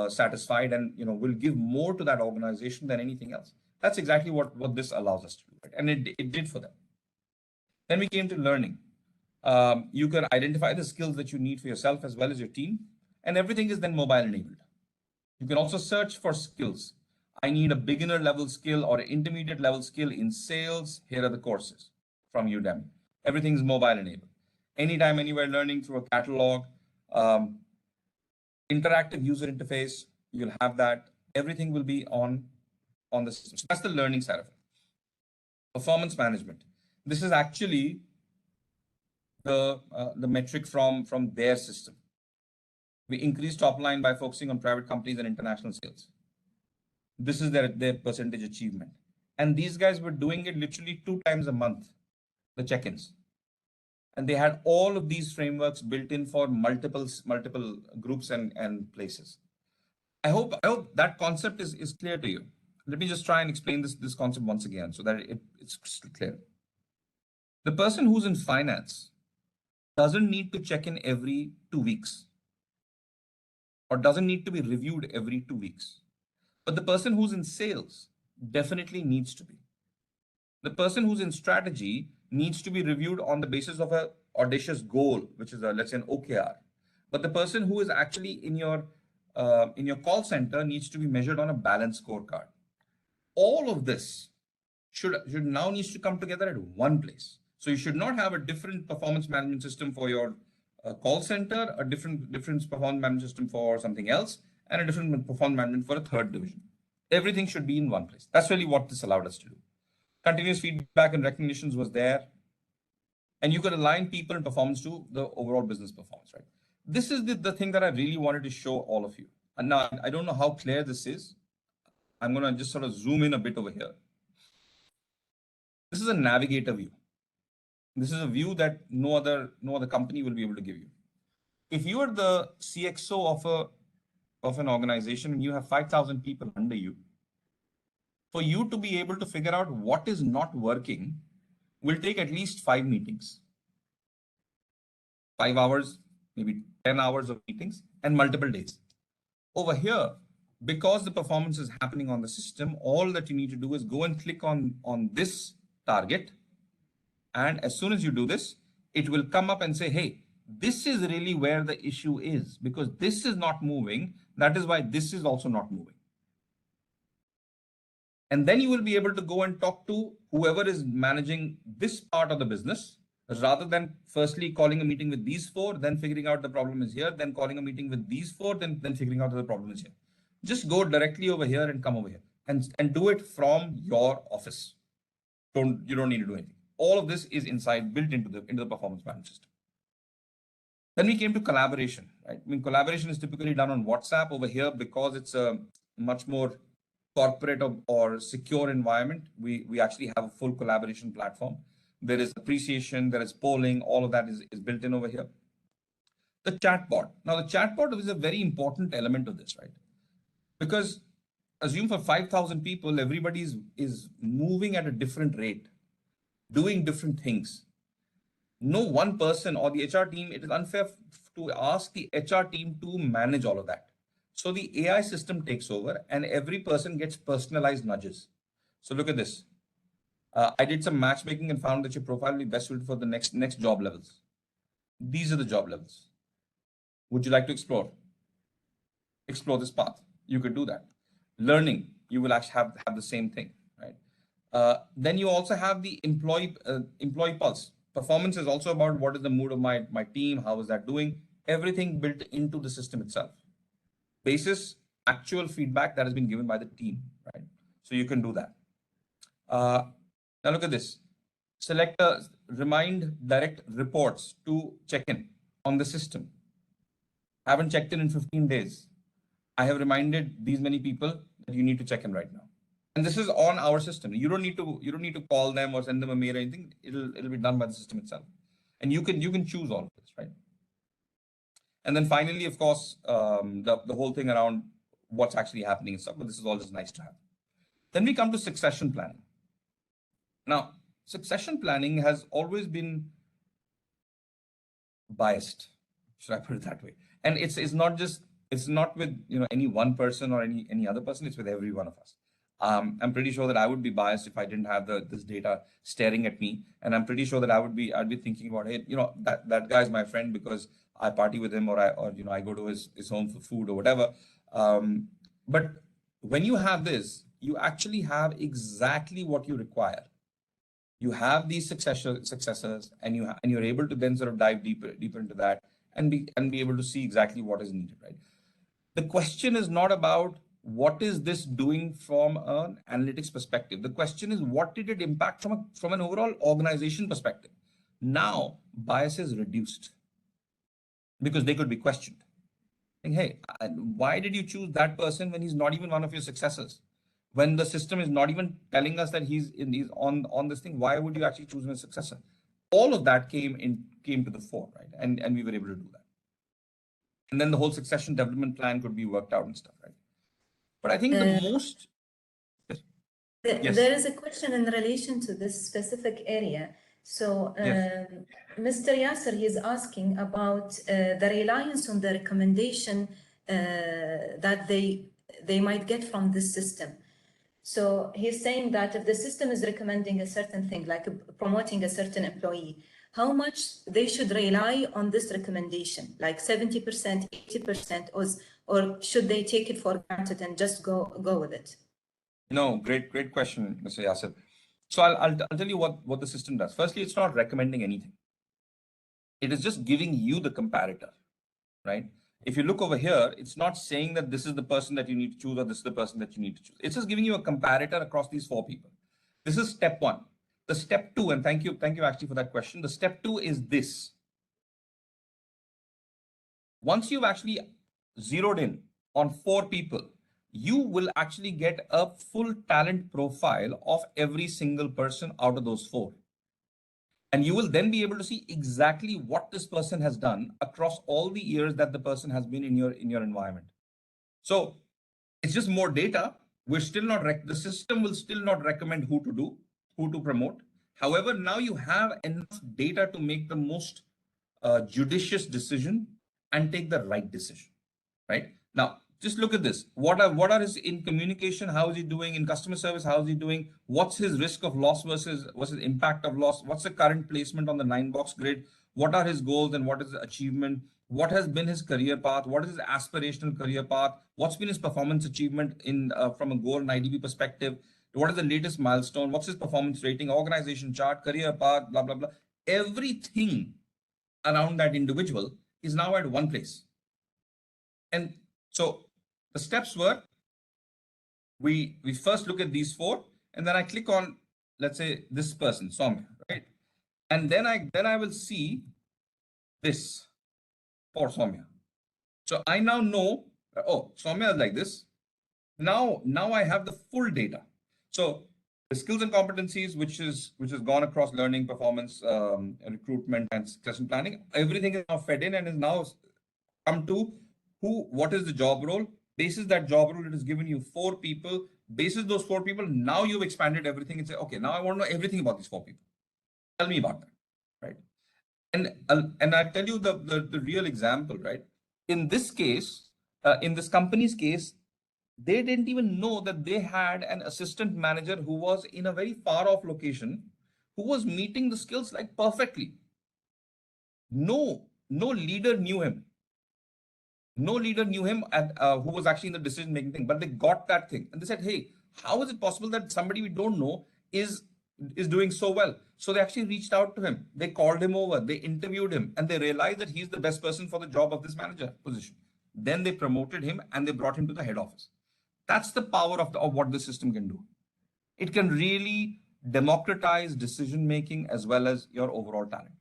satisfied and will give more to that organization than anything else. That's exactly what this allows us to do. Right? And it did for them. Then we came to learning. You can identify the skills that you need for yourself as well as your team, and everything is then mobile enabled. You can also search for skills. I need a beginner level skill or an intermediate level skill in sales. Here are the courses from Udemy. Everything is mobile enabled. Anytime, anywhere learning through a catalog, interactive user interface, you'll have that. Everything will be on the system. So that's the learning side of it. Performance management. This is actually the metric from their system. We increased top line by focusing on private companies and international sales. This is their percentage achievement. And these guys were doing it literally 2 times a month, the check-ins. And they had all of these frameworks built in for multiple groups and places. I hope that concept is clear to you. Let me just try and explain this concept once again so that it's crystal clear. The person who's in finance doesn't need to check in every 2 weeks or doesn't need to be reviewed every 2 weeks. But the person who's in sales definitely needs to be. The person who's in strategy needs to be reviewed on the basis of an audacious goal, which is let's say an OKR. But the person who is actually in your call center needs to be measured on a balanced scorecard. All of this should now needs to come together at one place. So you should not have a different performance management system for your call center, a different performance management system for something else, and a different performance management for a third division. Everything should be in one place. That's really what this allowed us to do. Continuous feedback and recognitions was there. And you could align people and performance to the overall business performance, right? This is the thing that I really wanted to show all of you. And now I don't know how clear this is. I'm going to just sort of zoom in a bit over here. This is a navigator view. This is a view that no other company will be able to give you. If you are the CXO of an organization and you have 5,000 people under you, for you to be able to figure out what is not working will take at least 5 meetings. 5 hours, maybe 10 hours of meetings and multiple days. Over here, because the performance is happening on the system, all that you need to do is go and click on this target. And as soon as you do this, it will come up and say, hey, this is really where the issue is because this is not moving. That is why this is also not moving. And then you will be able to go and talk to whoever is managing this part of the business, rather than firstly calling a meeting with these 4, then figuring out the problem is here, then calling a meeting with these 4, then figuring out that the problem is here. Just go directly over here and come over here and do it from your office. You don't need to do anything. All of this is inside, built into the performance management system. Then we came to collaboration, right? I mean, collaboration is typically done on WhatsApp. Over here, because it's a much more corporate or secure environment, we actually have a full collaboration platform. There is appreciation, there is polling, all of that is built in over here. The chatbot. Now, the chatbot is a very important element of this, right? Because assume for 5,000 people, everybody is moving at a different rate, doing different things. No one person or the HR team, it is unfair to ask the HR team to manage all of that. So the AI system takes over and every person gets personalized nudges. So look at this. I did some matchmaking and found that your profile will be best suited for the next job levels. These are the job levels. Would you like to explore this path? You could do that. Learning, you will actually have the same thing, right? Then you also have the employee pulse. Performance is also about what is the mood of my team, how is that doing? Everything built into the system itself. Basis actual feedback that has been given by the team, right? So you can do that. Now look at this. Select remind direct reports to check in on the system. Haven't checked in 15 days. I have reminded these many people that you need to check in right now. And this is on our system. You don't need to call them or send them a mail or anything. It'll be done by the system itself. And you can choose all of this, right? And then finally, of course, the whole thing around what's actually happening and stuff, but this is all just nice to have. Then we come to succession planning. Now, succession planning has always been biased, should I put it that way? And it's not with any one person or any other person, it's with every one of us. I'm pretty sure that I would be biased if I didn't have this data staring at me. And I'm pretty sure that I'd be thinking about, hey, that guy's my friend because I party with him or I go to his home for food or whatever. But when you have this, you actually have exactly what you require. You have these successors and you're able to then sort of dive deeper into that and be able to see exactly what is needed, right? The question is not about what is this doing from an analytics perspective. The question is, what did it impact from an overall organization perspective? Now, bias is reduced because they could be questioned. Saying, hey, why did you choose that person when he's not even one of your successors? When the system is not even telling us that he's on this thing, why would you actually choose him as successor? All of that came to the fore, right? And we were able to do that. And then the whole succession development plan could be worked out and stuff, right? But I think the most... Yes. There is a question in relation to this specific area. So Yes. Mr. Yasser, he is asking about the reliance on the recommendation that they might get from this system. So he's saying that if the system is recommending a certain thing, like promoting a certain employee, how much they should rely on this recommendation, like 70%, 80%, or should they take it for granted and just go with it? No, great question, Mr. Yasser. So I'll tell you what the system does. Firstly, it's not recommending anything. It is just giving you the comparator, right? If you look over here, it's not saying that this is the person that you need to choose or this is the person that you need to choose. It's just giving you a comparator across these 4 people. This is step 1. The step 2, and thank you actually for that question. The step 2 is this. Once you've actually zeroed in on 4 people, you will actually get a full talent profile of every single person out of those 4. And you will then be able to see exactly what this person has done across all the years that the person has been in your environment. So it's just more data. We're still not, the system will still not recommend who to promote. However, now you have enough data to make the most judicious decision and take the right decision, right? Now, just look at this. What are his in communication? How is he doing in customer service? How is he doing? What's his risk of loss versus impact of loss? What's the current placement on the 9-box grid? What are his goals and what is the achievement? What has been his career path? What is his aspirational career path? What's been his performance achievement in from a goal and IDP perspective? What is the latest milestone? What's his performance rating, organization chart, career path, blah, blah, blah. Everything around that individual is now at one place. And so The steps were, we first look at these four, and then I click on, let's say, this person, Soumya, right? And then I will see this for Soumya. So I now know, oh, Soumya is like this. Now I have the full data. So the skills and competencies, which has gone across learning, performance, recruitment, and succession planning, everything is now fed in and is now come to what is the job role. Basis that job role, it has given you 4 people. Basis those 4 people, now you've expanded everything and say, okay, now I want to know everything about these 4 people. Tell me about that, right? And I'll tell you the real example, right? In this case, in this company's case, they didn't even know that they had an assistant manager who was in a very far off location, who was meeting the skills like perfectly. No leader knew him. No leader knew him who was actually in the decision making thing, but they got that thing and they said, hey, how is it possible that somebody we don't know is doing so well? So they actually reached out to him. They called him over, they interviewed him, and they realized that he's the best person for the job of this manager position. Then they promoted him and they brought him to the head office. That's the power of what the system can do. It can really democratize decision making as well as your overall talent.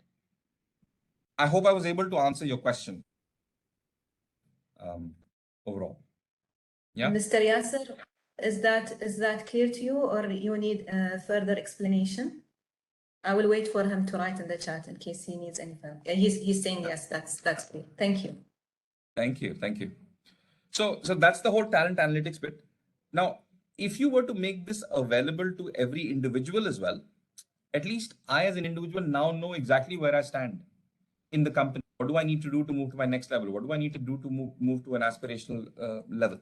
I hope I was able to answer your question overall. Yeah. Mr. Yasser, is that clear to you, or you need further explanation? I will wait for him to write in the chat in case he needs any further. He's saying yes, that's clear. Thank you. Thank you. So that's the whole talent analytics bit. Now, if you were to make this available to every individual as well, at least I as an individual now know exactly where I stand in the company. What do I need to do to move to my next level? What do I need to do to move to an aspirational level?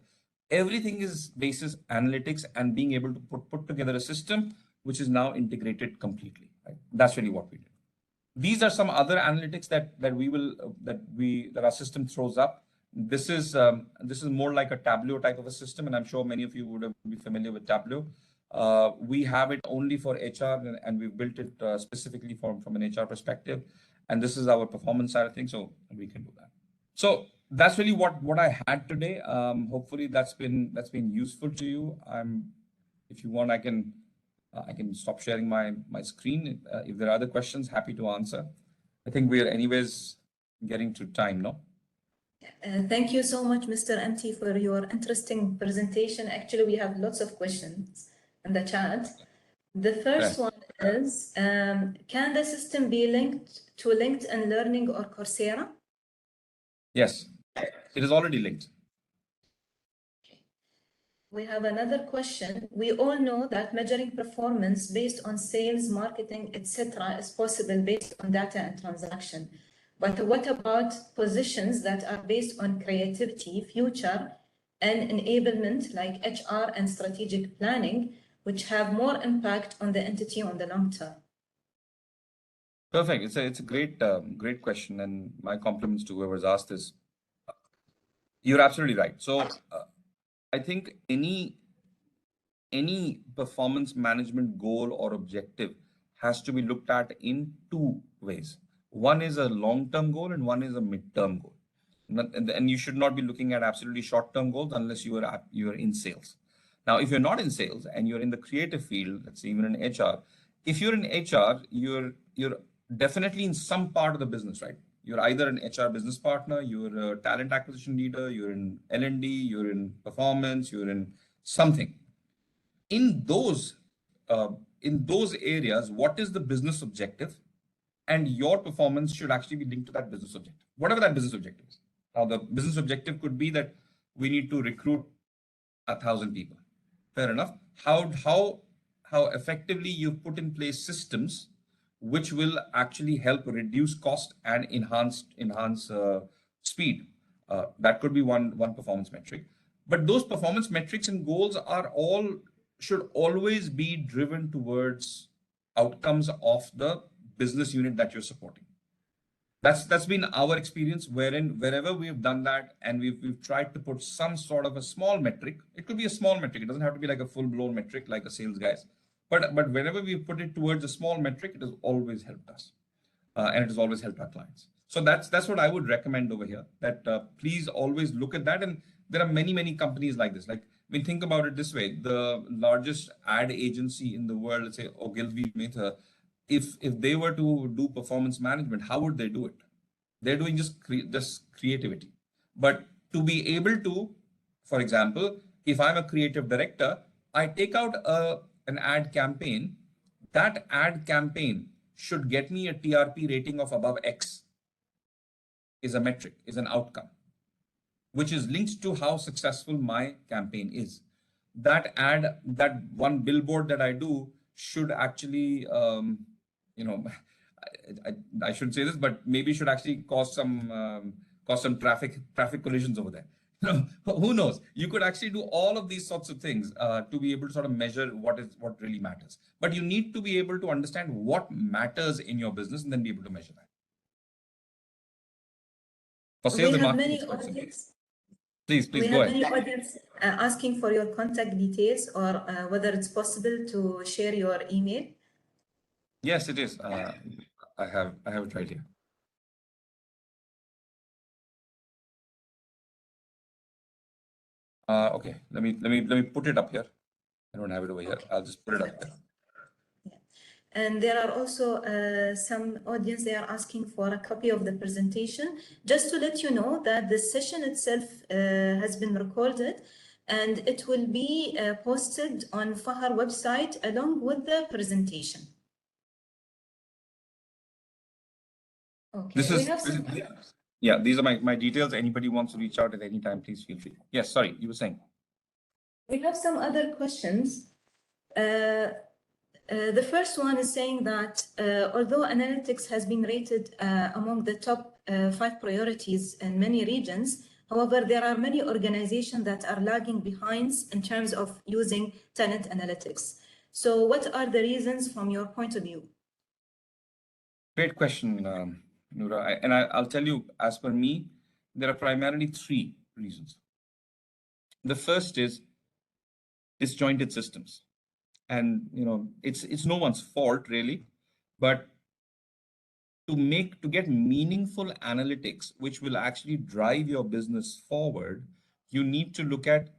Everything is basis analytics and being able to put together a system which is now integrated completely. Right? That's really what we do. These are some other analytics that our system throws up. This is more like a Tableau type of a system, and I'm sure many of you would be familiar with Tableau. We have it only for HR, and we've built it specifically from an HR perspective. And this is our performance side of things, so we can do that. So that's really what I had today. Hopefully that's been useful to you. If you want, I can stop sharing my screen. If there are other questions, happy to answer. I think we are anyways getting to time, no? Thank you so much, Mr. MT, for your interesting presentation. Actually, we have lots of questions in the chat. The first one is, can the system be linked to LinkedIn Learning or Coursera? Yes, it is already linked. We have another question. We all know that measuring performance based on sales, marketing, etc. is possible based on data and transaction. But what about positions that are based on creativity, future, and enablement like HR and strategic planning, which have more impact on the entity on the long term? Perfect. It's a great question, and my compliments to whoever's asked this. You're absolutely right. So I think any performance management goal or objective has to be looked at in 2 ways. One is a long-term goal and one is a mid-term goal. And you should not be looking at absolutely short-term goals unless you are in sales. Now, if you're not in sales and you're in the creative field, let's say even in HR, if you're in HR, you're definitely in some part of the business, right? You're either an HR business partner, you're a talent acquisition leader, you're in L&D, you're in performance, you're in something. In those areas, what is the business objective? And your performance should actually be linked to that business objective, whatever that business objective is. Now, the business objective could be that we need to recruit 1,000 people. Fair enough. How effectively you put in place systems which will actually help reduce cost and enhance speed. That could be one performance metric. But those performance metrics and goals should always be driven towards outcomes of the business unit that you're supporting. That's been our experience, wherever we've done that and we've tried to put some sort of a small metric. It could be a small metric. It doesn't have to be like a full-blown metric like a sales guy's. But whenever we put it towards a small metric, it has always helped us, and it has always helped our clients. So that's what I would recommend over here. That please always look at that. And there are many companies like this. Like, I mean, think about it this way: the largest ad agency in the world, let's say Ogilvy Mather, if they were to do performance management, how would they do it? They're doing just creativity. But to be able to, for example, if I'm a creative director, I take out an ad campaign. That ad campaign should get me a TRP rating of above X, is a metric, is an outcome, which is linked to how successful my campaign is. That ad, that one billboard that I do should actually, you know, I shouldn't say this, but maybe should actually cause some traffic collisions over there. You know, who knows? You could actually do all of these sorts of things to be able to sort of measure what really matters. But you need to be able to understand what matters in your business and then be able to measure that. For We sales and have marketing, many it's quite simple. audience. Please We go have ahead. many audience asking for your contact details or whether it's possible to share your email. Yes, it is. I have it right here. Okay, let me put it up here. I don't have it over here. I'll just put it up here. And there are also some audience, they are asking for a copy of the presentation. Just to let you know that the session itself has been recorded and it will be posted on Fahar website along with the presentation. Okay, yeah, these are my details. Anybody wants to reach out at any time, please feel free. Yes, sorry, you were saying. We have some other questions. The first one is saying that although analytics has been rated among the top 5 priorities in many regions, however, there are many organizations that are lagging behind in terms of using talent analytics. So what are the reasons from your point of view? Great question, Noura. I'll tell you, as per me, there are primarily 3 reasons. The first is disjointed systems. And it's no one's fault really, but to get meaningful analytics which will actually drive your business forward, you need to look at,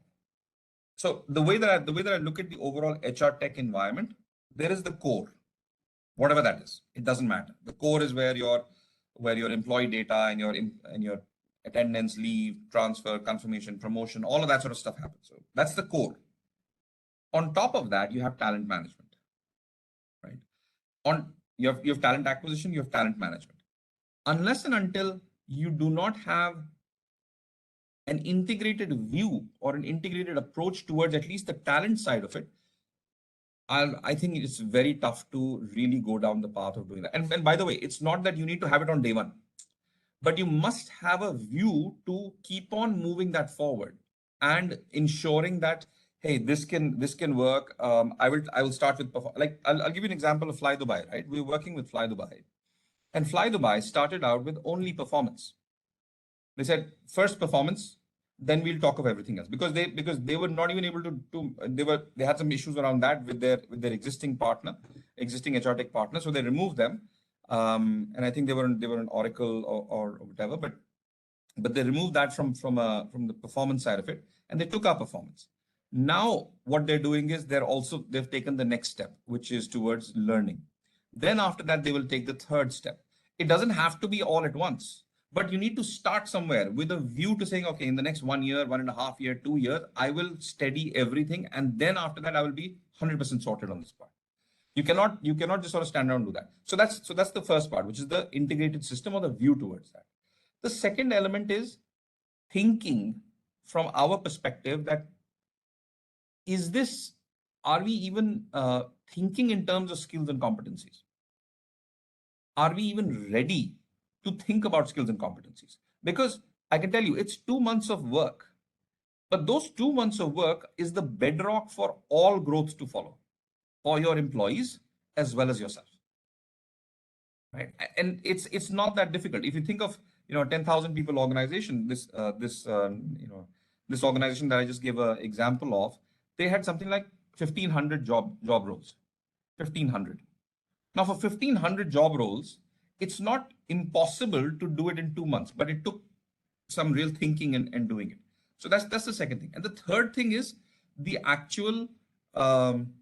so the way that I look at the overall HR tech environment, there is the core, whatever that is, it doesn't matter. The core is where your employee data and your attendance, leave, transfer, confirmation, promotion, all of that sort of stuff happens. So that's the core. On top of that, you have talent management, right? You have talent acquisition, you have talent management. Unless and until you do not have an integrated view or an integrated approach towards at least the talent side of it, I think it's very tough to really go down the path of doing that. And by the way, it's not that you need to have it on day one, but you must have a view to keep on moving that forward and ensuring that, hey, this can work. I will start with, like, I'll give you an example of Fly Dubai, right? We're working with Fly Dubai, and Fly Dubai started out with only performance. They said first performance, then we'll talk of everything else, because they were not even able to they had some issues around that with their existing HR tech partner, so they removed them. And I think they were an Oracle or whatever, but they removed that from the performance side of it, and they took our performance. Now what they're doing is they've taken the next step, which is towards learning. Then after that, they will take the third step. It doesn't have to be all at once, but you need to start somewhere with a view to saying, okay, in the next 1 year, 1.5 year, 2 years, I will steady everything, and then after that, I will be 100% sorted on this part. You cannot just sort of stand around and do that. So that's the first part, which is the integrated system or the view towards that. The second element is thinking from our perspective that are we even thinking in terms of skills and competencies? Are we even ready to think about skills and competencies? Because I can tell you, it's 2 months of work, but those 2 months of work is the bedrock for all growth to follow for your employees as well as yourself. Right? And it's not that difficult. If you think of 10,000 people organization, this organization that I just gave an example of, they had something like 1,500 job roles. 1,500. Now for 1,500 job roles, it's not impossible to do it in 2 months, but it took some real thinking and doing it. So that's the second thing. And the third thing is the actual um,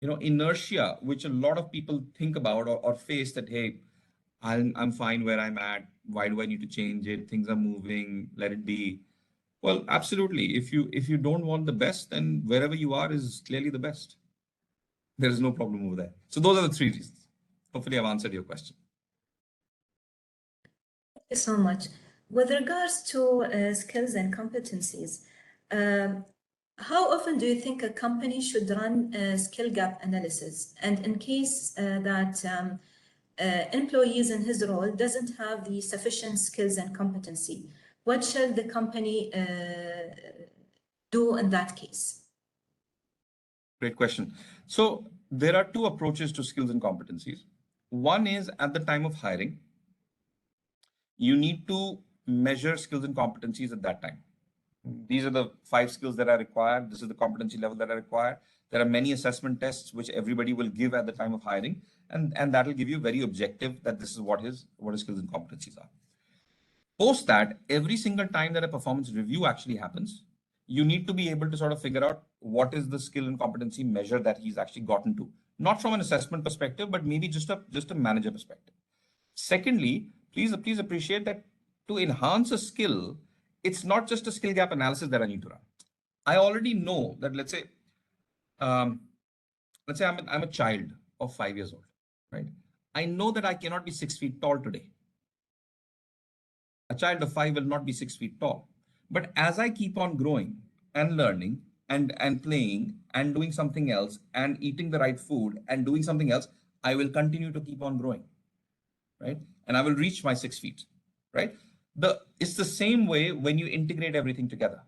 inertia, which a lot of people think about or face, that hey, I'm fine where I'm at. Why do I need to change it? Things are moving. Let it be. Well, absolutely. If you don't want the best, then wherever you are is clearly the best. There is no problem over there. So those are the three reasons. Hopefully, I've answered your question. Thank you so much. With regards to skills and competencies, um, how often do you think a company should run a skill gap analysis? And in case that employees in his role doesn't have the sufficient skills and competency, what shall the company do in that case? Great question. So there are two approaches to skills and competencies. One is at the time of hiring, you need to measure skills and competencies at that time. These are the 5 skills that are required. This is the competency level that are required. There are many assessment tests which everybody will give at the time of hiring, and that will give you very objective that this is what his skills and competencies are. Post that, every single time that a performance review actually happens, you need to be able to sort of figure out what is the skill and competency measure that he's actually gotten to, not from an assessment perspective, but maybe just a manager perspective. Secondly, please appreciate that to enhance a skill, it's not just a skill gap analysis that I need to run. I already know that, um, let's say I'm a child of 5 years old, right? I know that I cannot be 6 feet tall today. A child of 5 will not be 6 feet tall. But as I keep on growing and learning and playing and doing something else and eating the right food and doing something else, I will continue to keep on growing, right? And I will reach my 6 feet, right? It's the same way when you integrate everything together.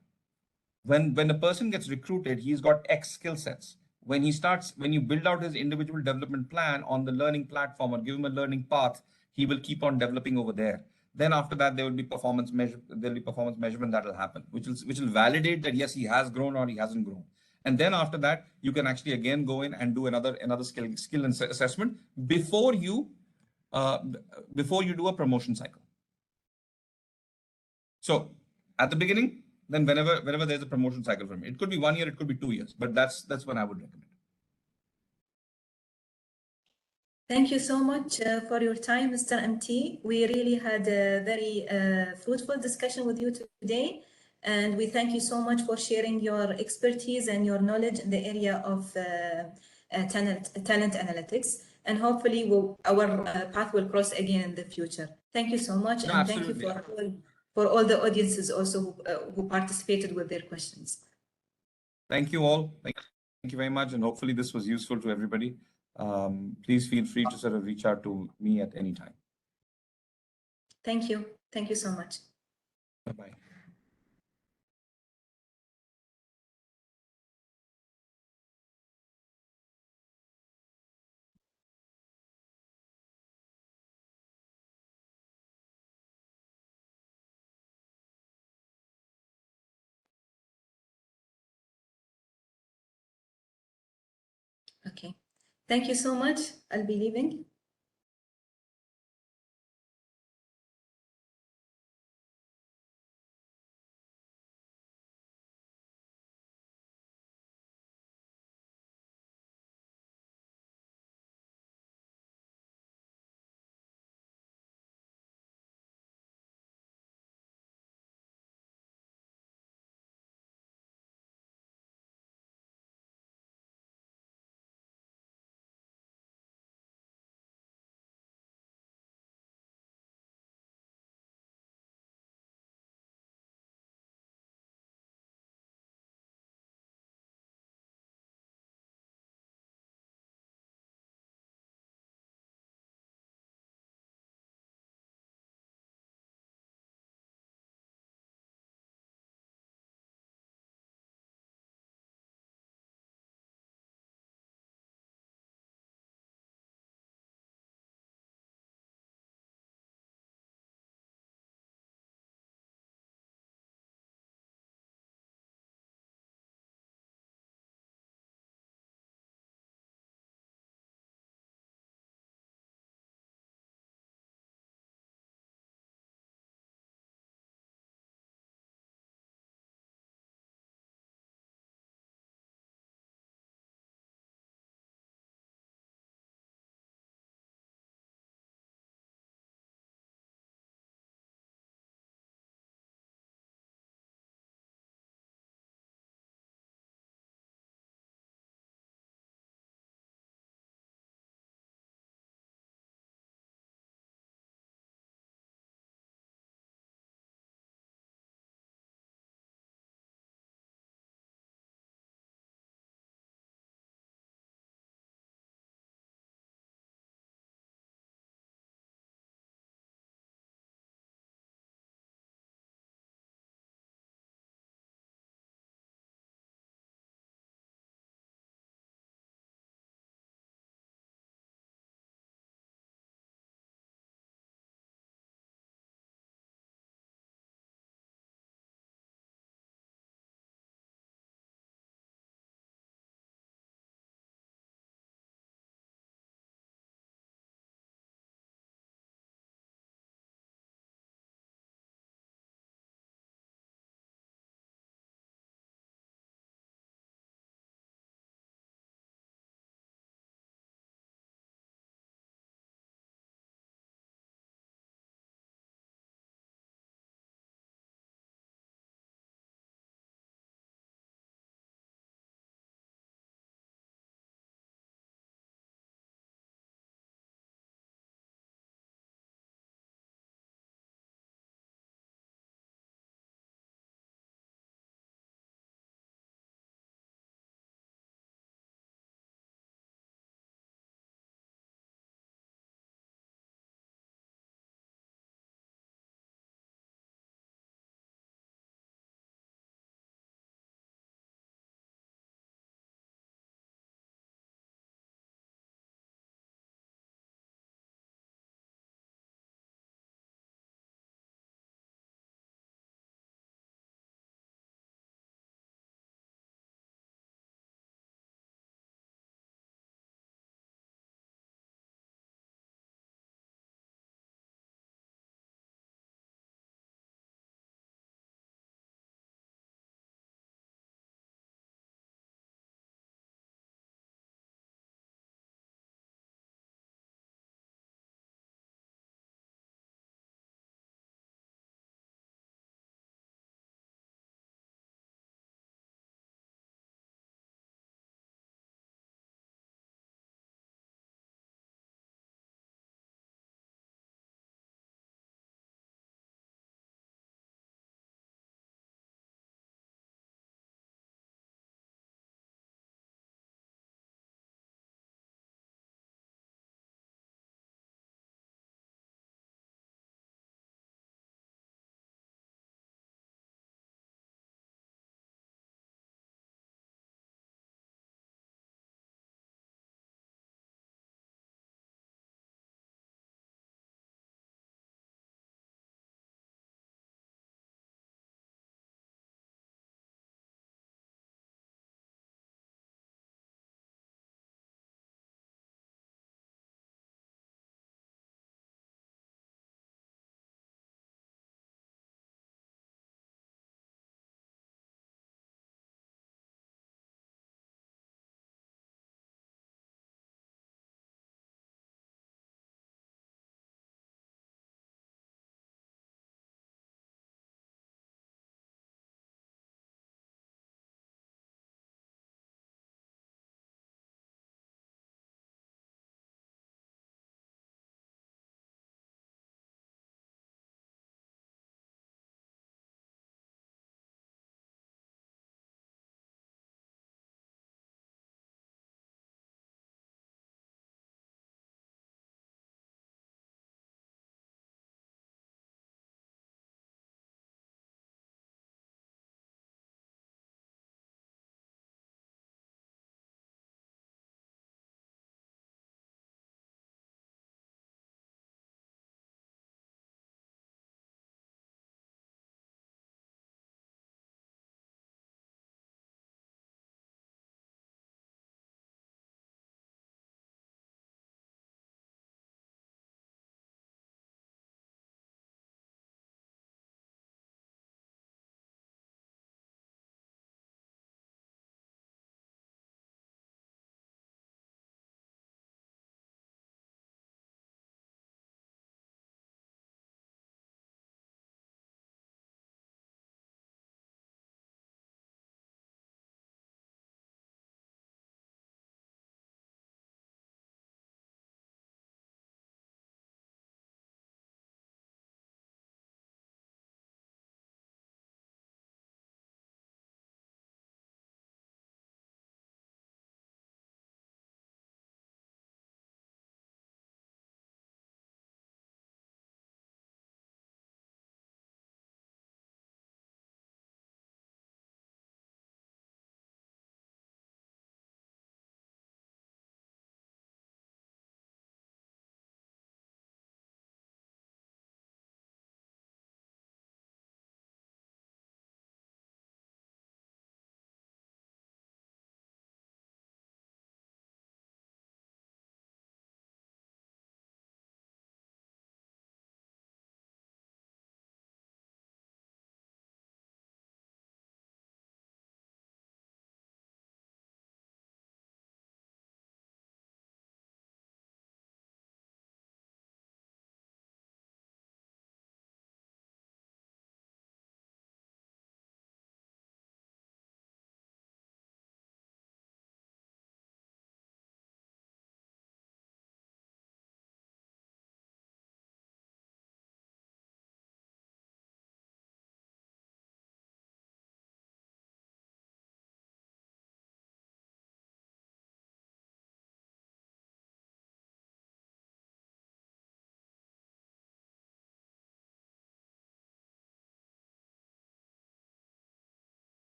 When a person gets recruited, he's got X skill sets. When you build out his individual development plan on the learning platform or give him a learning path, he will keep on developing over there. Then after that, there'll be performance measurement that will happen, which will validate that yes, he has grown or he hasn't grown. And then after that, you can actually again go in and do another skill assessment before you do a promotion cycle. So at the beginning, then whenever there's a promotion cycle for me, it could be 1 year, it could be 2 years, but that's when I would recommend. Thank you so much for your time, Mr. MT. We really had a very fruitful discussion with you today. And we thank you so much for sharing your expertise and your knowledge in the area of talent analytics. And hopefully our path will cross again in the future. Thank you so much. No, and thank you for all the audiences also who participated with their questions. Thank you all. Thank you very much. And hopefully this was useful to everybody. Please feel free to sort of reach out to me at any time. Thank you. Thank you so much. Bye-bye. Okay. Thank you so much. I'll be leaving.